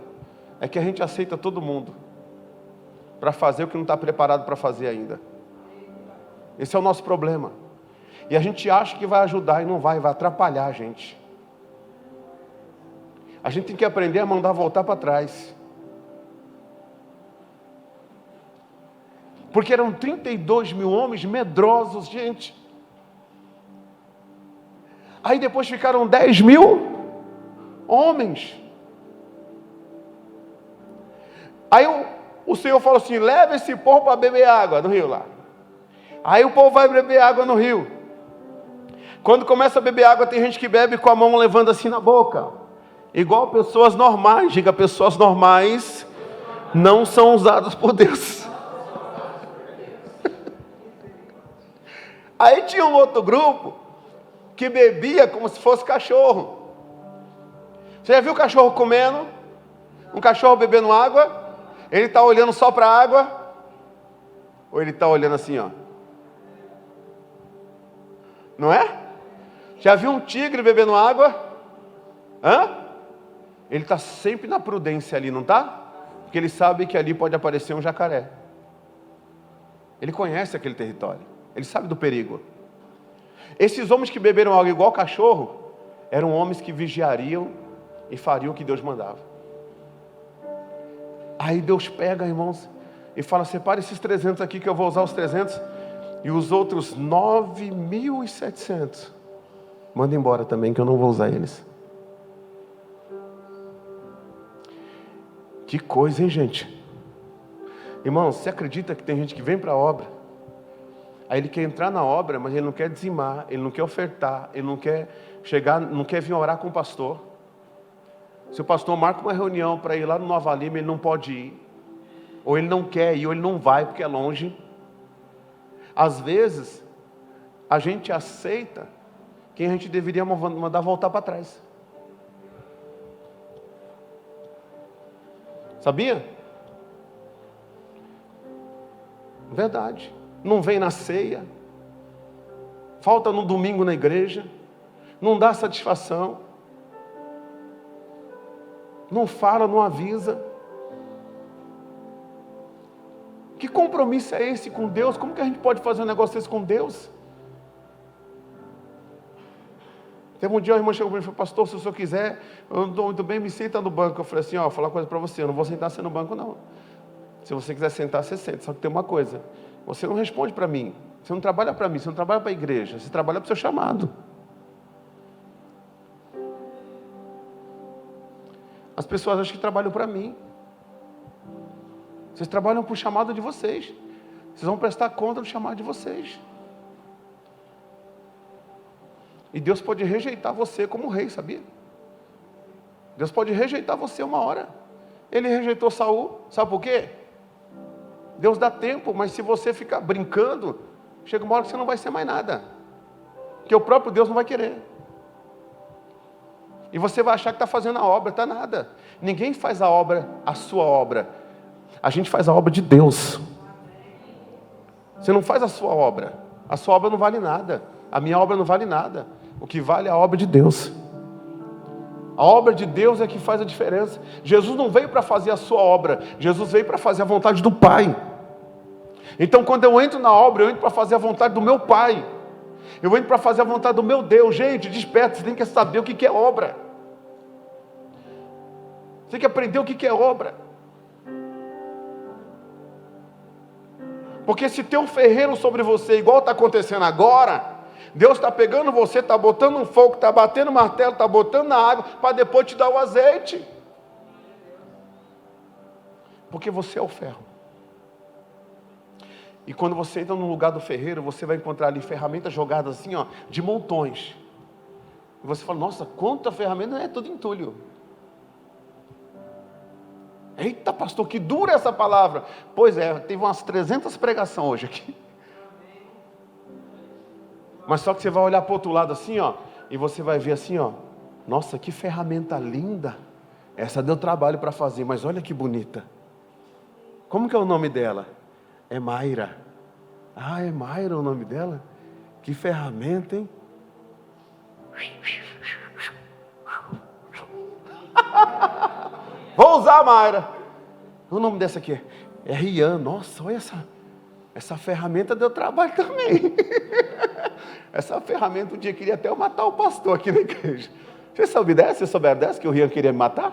É que a gente aceita todo mundo para fazer o que não está preparado para fazer ainda. Esse é o nosso problema. E a gente acha que vai ajudar e não vai atrapalhar a gente. A gente tem que aprender a mandar voltar para trás. Porque eram 32 mil homens medrosos, gente. Aí depois ficaram 10 mil homens. Aí o Senhor falou assim: leva esse povo para beber água no rio lá. Aí o povo vai beber água no rio. Quando começa a beber água, tem gente que bebe com a mão levando assim na boca. Igual pessoas normais. Diga, pessoas normais não são usadas por Deus. Aí tinha um outro grupo que bebia como se fosse cachorro. Você já viu o cachorro comendo? Um cachorro bebendo água? Ele está olhando só para a água? Ou ele está olhando assim, ó? Não é? Já viu um tigre bebendo água? Hã? Ele está sempre na prudência ali, não está? Porque ele sabe que ali pode aparecer um jacaré. Ele conhece aquele território. Ele sabe do perigo. Esses homens que beberam água igual cachorro, eram homens que vigiariam e fariam o que Deus mandava. Aí Deus pega, irmãos, e fala: separa esses 300 aqui, que eu vou usar os 300, e os outros 9.700 manda embora também, que eu não vou usar eles. Que coisa, hein, gente? Irmãos, você acredita que tem gente que vem para a obra, aí ele quer entrar na obra, mas ele não quer dizimar, ele não quer ofertar, ele não quer chegar, não quer vir orar com o pastor. Se o pastor marca uma reunião para ir lá no Nova Lima, ele não pode ir. Ou ele não quer ir, ou ele não vai porque é longe. Às vezes, a gente aceita quem a gente deveria mandar voltar para trás. Sabia? Verdade. Não vem na ceia, falta no domingo na igreja, não dá satisfação, não fala, não avisa. Que compromisso é esse com Deus? Como que a gente pode fazer um negócio desse com Deus? Teve um dia uma irmã chegou para mim e falou: pastor, se o senhor quiser, eu não estou muito bem, me senta no banco. Eu falei assim: ó, vou falar uma coisa para você, eu não vou sentar você no banco não. Se você quiser sentar, você senta, só que tem uma coisa: você não responde para mim, você não trabalha para mim, você não trabalha para a igreja, você trabalha para o seu chamado. As pessoas acham que trabalham para mim. Vocês trabalham para o chamado de vocês. Vocês vão prestar conta do chamado de vocês. E Deus pode rejeitar você como rei, sabia? Deus pode rejeitar você uma hora. Ele rejeitou Saul, sabe por quê? Deus dá tempo, mas se você ficar brincando, chega uma hora que você não vai ser mais nada. Porque o próprio Deus não vai querer. E você vai achar que está fazendo a obra, está nada. Ninguém faz a obra, a sua obra. A gente faz a obra de Deus. Você não faz a sua obra. A sua obra não vale nada. A minha obra não vale nada. O que vale é a obra de Deus. A obra de Deus é que faz a diferença. Jesus não veio para fazer a sua obra. Jesus veio para fazer a vontade do Pai. Então quando eu entro na obra, eu entro para fazer a vontade do meu Pai. Eu entro para fazer a vontade do meu Deus. Gente, desperta, você tem que saber o que é obra. Você tem que aprender o que é obra. Porque se tem um ferreiro sobre você, igual está acontecendo agora, Deus está pegando você, está botando um fogo, está batendo martelo, está botando na água, para depois te dar o azeite. Porque você é o ferro. E quando você entra no lugar do ferreiro, você vai encontrar ali ferramentas jogadas assim, ó, de montões. E você fala: nossa, quanta ferramenta, é tudo entulho. Eita, pastor, que dura essa palavra. Pois é, teve umas 300 pregações hoje aqui. Mas só que você vai olhar para o outro lado assim, ó, e você vai ver assim, ó: nossa, que ferramenta linda. Essa deu trabalho para fazer, mas olha que bonita. Como que é o nome dela? É Mayra. Ah, é Mayra o nome dela? Que ferramenta, hein? Vou usar a Mayra. O nome dessa aqui é Rian. Nossa, olha essa ferramenta deu trabalho também. Essa ferramenta um dia queria até eu matar o pastor aqui na igreja. Você soube dessa? Vocês souberam dessa? Que o Rian queria me matar?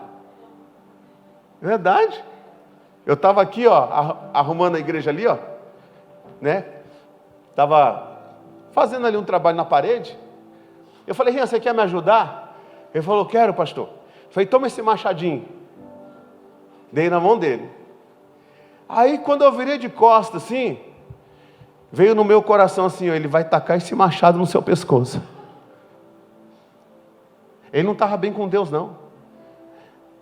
Verdade. Eu estava aqui, ó, arrumando a igreja ali, ó, né? Estava fazendo ali um trabalho na parede. Eu falei, Rian, você quer me ajudar? Ele falou, quero, pastor. Eu falei, toma esse machadinho. Dei na mão dele. Aí, quando eu virei de costas, assim, veio no meu coração assim, ó, ele vai tacar esse machado no seu pescoço. Ele não estava bem com Deus, não.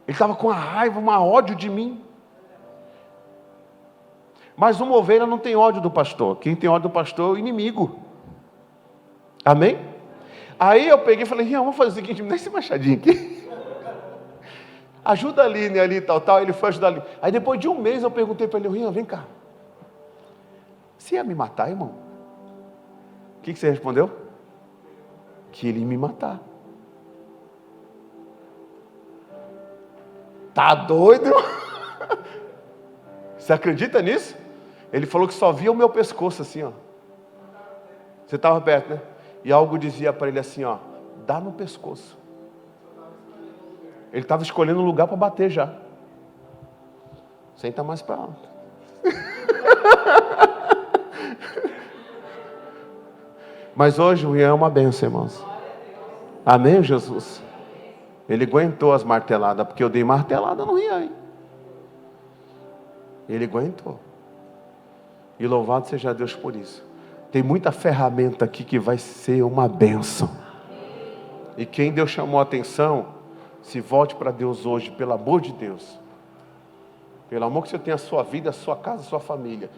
Ele estava com uma raiva, um ódio de mim. Mas uma ovelha não tem ódio do pastor. Quem tem ódio do pastor é o inimigo. Amém? Aí eu peguei e falei, Rian, vamos fazer o seguinte, me dá esse machadinho aqui. Ajuda a Aline ali, tal. Ele foi ajudar a Aline. Aí depois de um mês eu perguntei para ele, Rian, vem cá. Você ia me matar, irmão? O que você respondeu? Que ele ia me matar. Tá doido? Você acredita nisso? Ele falou que só via o meu pescoço assim, ó. Você estava perto, né? E algo dizia para ele assim, ó, dá no pescoço. Ele estava escolhendo um lugar para bater já. Senta mais para lá. Mas hoje o Rian é uma bênção, irmãos. Amém, Jesus? Ele aguentou as marteladas, porque eu dei martelada no Rian, hein? Ele aguentou. E louvado seja Deus por isso. Tem muita ferramenta aqui que vai ser uma bênção. E quem Deus chamou a atenção, se volte para Deus hoje, pelo amor de Deus. Pelo amor que você tem a sua vida, a sua casa, a sua família.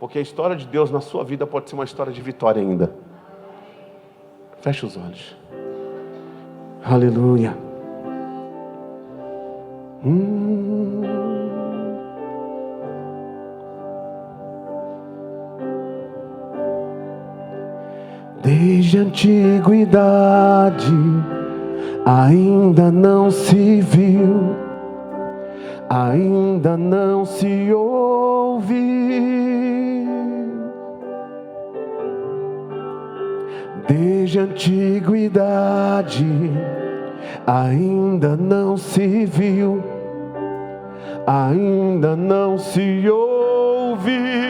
Porque a história de Deus na sua vida pode ser uma história de vitória ainda. Feche os olhos. Aleluia. Desde a antiguidade ainda não se viu, ainda não se ouviu. Desde a antiguidade ainda não se viu, ainda não se ouviu.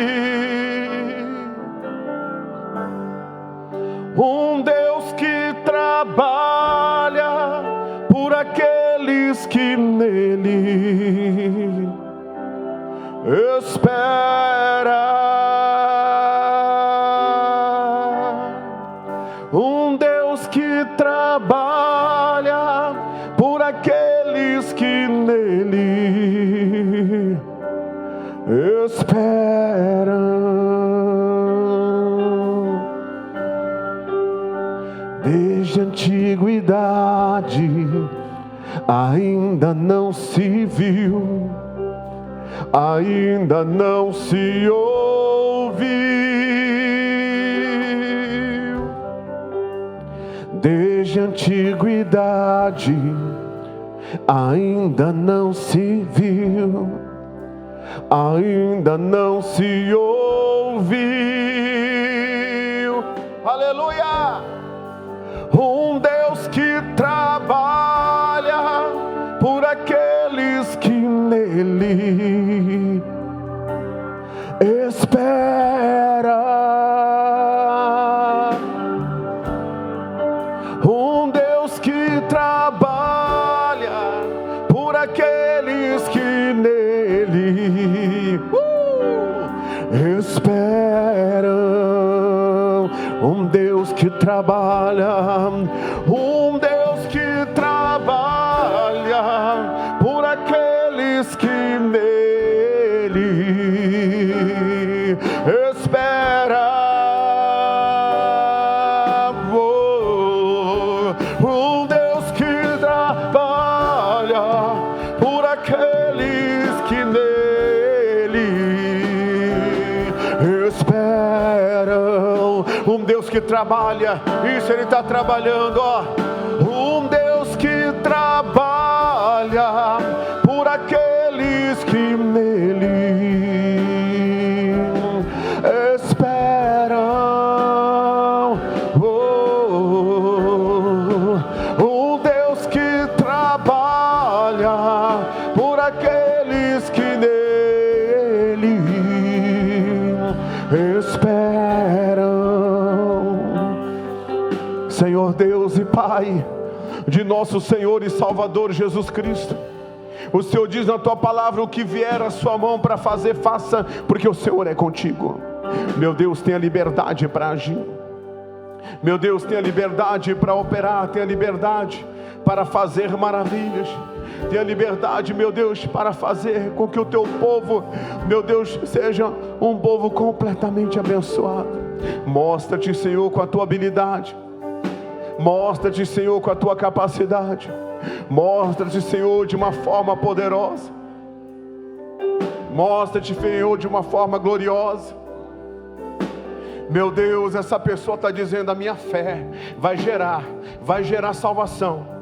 Um Deus que trabalha por aqueles que nele espera. Um Deus que trabalha por aqueles que nele esperam. Desde a antiguidade ainda não se viu, ainda não se ouviu. Desde a antiguidade ainda não se viu, ainda não se ouviu. Aleluia! Um Deus que trabalha por aqueles que nele espera. Um Deus que trabalha por aqueles que nele esperam. Um Deus que trabalha, um Deus que trabalha por aqueles que nele espera. Um Deus que trabalha por aqueles que nele esperam. Um Deus que trabalha, isso Ele está trabalhando, ó. Um Deus que trabalha por aqueles que nele esperam. Um Deus que Pai, de nosso Senhor e Salvador Jesus Cristo. O Senhor diz na tua palavra: o que vier a sua mão para fazer, faça, porque o Senhor é contigo. Meu Deus, tenha liberdade para agir. Meu Deus, tenha liberdade para operar, tenha liberdade para fazer maravilhas. Tenha liberdade, meu Deus, para fazer com que o teu povo, meu Deus, seja um povo completamente abençoado. Mostra-te, Senhor, com a tua habilidade. Mostra-te, Senhor, com a tua capacidade. Mostra-te, Senhor, de uma forma poderosa. Mostra-te, Senhor, de uma forma gloriosa. Meu Deus, essa pessoa está dizendo: a minha fé vai gerar salvação.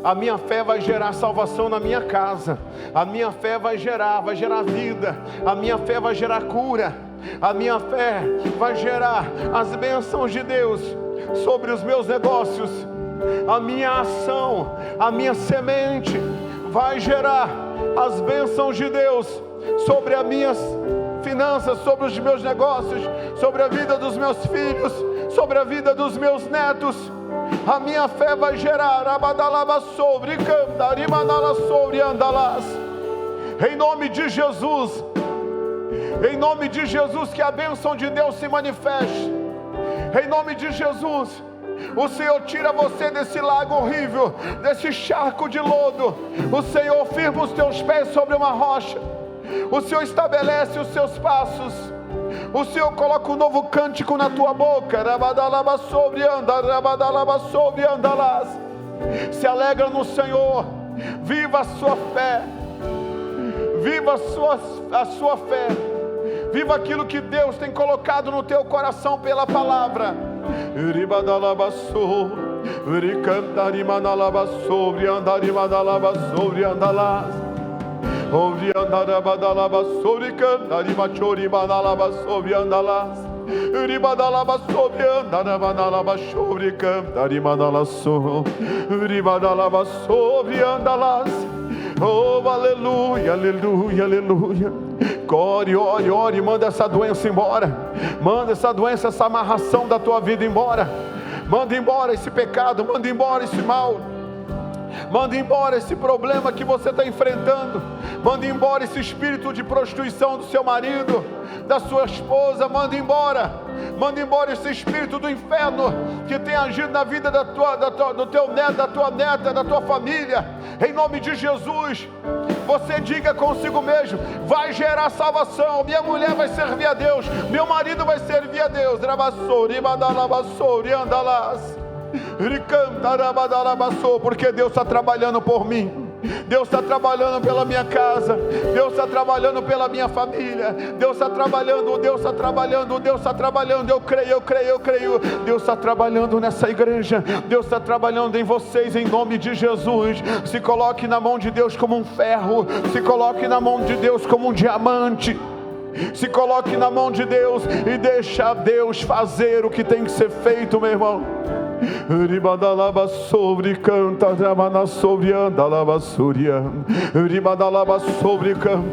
A minha fé vai gerar salvação na minha casa. A minha fé vai gerar vida. A minha fé vai gerar cura. A minha fé vai gerar as bênçãos de Deus sobre os meus negócios. A minha ação, a minha semente vai gerar as bênçãos de Deus sobre as minhas finanças, sobre os meus negócios, sobre a vida dos meus filhos, sobre a vida dos meus netos. A minha fé vai gerar abadalaba sobre cantarimandala sobre andalás. Em nome de Jesus, em nome de Jesus, que a bênção de Deus se manifeste. Em nome de Jesus, o Senhor tira você desse lago horrível, desse charco de lodo. O Senhor firma os teus pés sobre uma rocha. O Senhor estabelece os seus passos. O Senhor coloca um novo cântico na tua boca. Rabadalaba sobre anda, rabadalaba sobre andalás. Se alegra no Senhor. Viva a sua fé. Viva a sua fé. Viva aquilo que Deus tem colocado no teu coração pela palavra. Ribadalaba sobre, ricantarimandalaba sobre, andarimadalaba sobre andalás. Ouvi andarabadalaba sobre cantaribachorimadalaba sobre andalás. Ribadalaba sobre andarabadalaba sobre cantarimandala sobre, ribadalaba sobre andalás. Oh, aleluia, aleluia, aleluia. Ore, ore, ore, manda essa doença embora. Manda essa doença, essa amarração da tua vida embora. Manda embora esse pecado, manda embora esse mal. Manda embora esse problema que você está enfrentando. Manda embora esse espírito de prostituição do seu marido, da sua esposa. Manda embora. Manda embora esse espírito do inferno que tem agido na vida do teu neto, da tua neta, da tua família. Em nome de Jesus, você diga consigo mesmo: vai gerar salvação. Minha mulher vai servir a Deus. Meu marido vai servir a Deus. Porque Deus está trabalhando por mim. Deus está trabalhando pela minha casa. Deus está trabalhando pela minha família. Deus está trabalhando, Deus está trabalhando, Deus está trabalhando. Eu creio, eu creio, eu creio. Deus está trabalhando nessa igreja. Deus está trabalhando em vocês, em nome de Jesus. Se coloque na mão de Deus como um ferro. Se coloque na mão de Deus como um diamante. Se coloque na mão de Deus e deixa Deus fazer o que tem que ser feito, meu irmão. Ribadalaba sobre canta, ramana sobre andalaba surian. Ribadalaba sobre canta.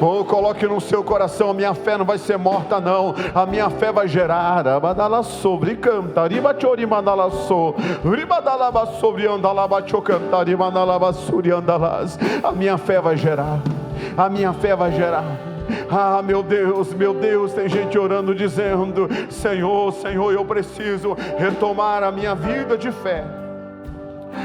Oh, coloque no seu coração: a minha fé não vai ser morta, não. A minha fé vai gerar. Ribadala sobre canta, ribachori mandala so. Ribadalaba sobre andalaba chocanta, rimanalaba suri andalas. A minha fé vai gerar. A minha fé vai gerar. Ah, meu Deus, tem gente orando dizendo: Senhor, Senhor, eu preciso retomar a minha vida de fé.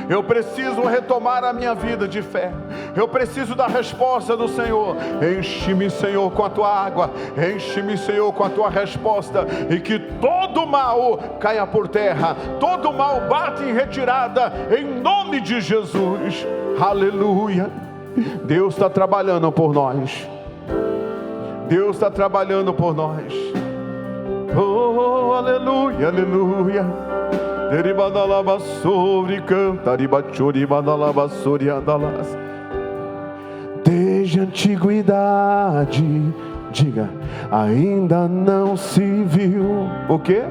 Eu preciso retomar a minha vida de fé. Eu preciso da resposta do Senhor. Enche-me, Senhor, com a tua água. Enche-me, Senhor, com a tua resposta. E que todo mal caia por terra. Todo mal bata em retirada. Em nome de Jesus. Aleluia. Deus está trabalhando por nós. Deus está trabalhando por nós. Oh, aleluia, aleluia. Deribadalaba sobre cantaribachoribadalaba sobre andalas. Desde a antiguidade, diga, ainda não se viu. O quê?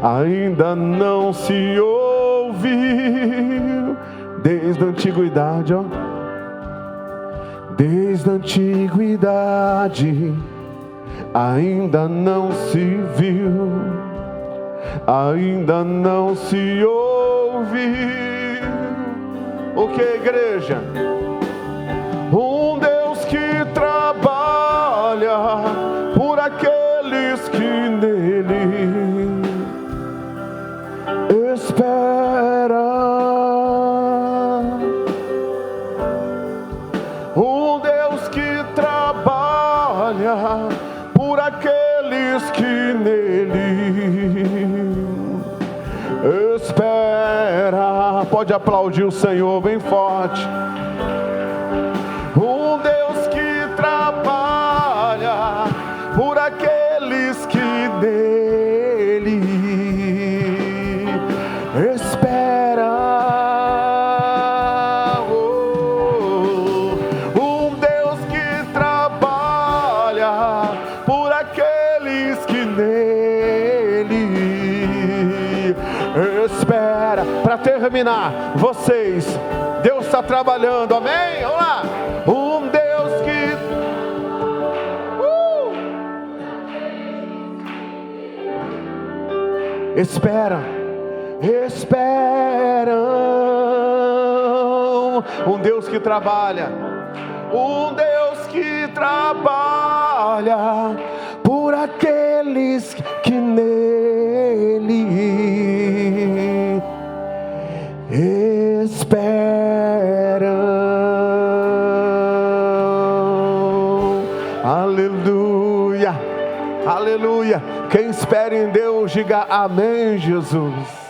Ainda não se ouviu. Desde a antiguidade, ó. Desde a antiguidade, ainda não se viu, ainda não se ouviu ouviu. O que, igreja? Um Deus que trabalha por aqueles que nele espera. Um Deus que trabalha por aqueles que nele espera. Pode aplaudir o Senhor bem forte. Um Deus que trabalha por aqueles que nele espera. Um Deus que trabalha por aqueles que nele espera. Para terminar, vocês, Deus está trabalhando, amém? Vamos lá. Um Deus que espera. Um Deus que trabalha. Um Deus que trabalha por aqueles que nele esperam. Aleluia, aleluia. Quem espera em Deus, diga amém, Jesus.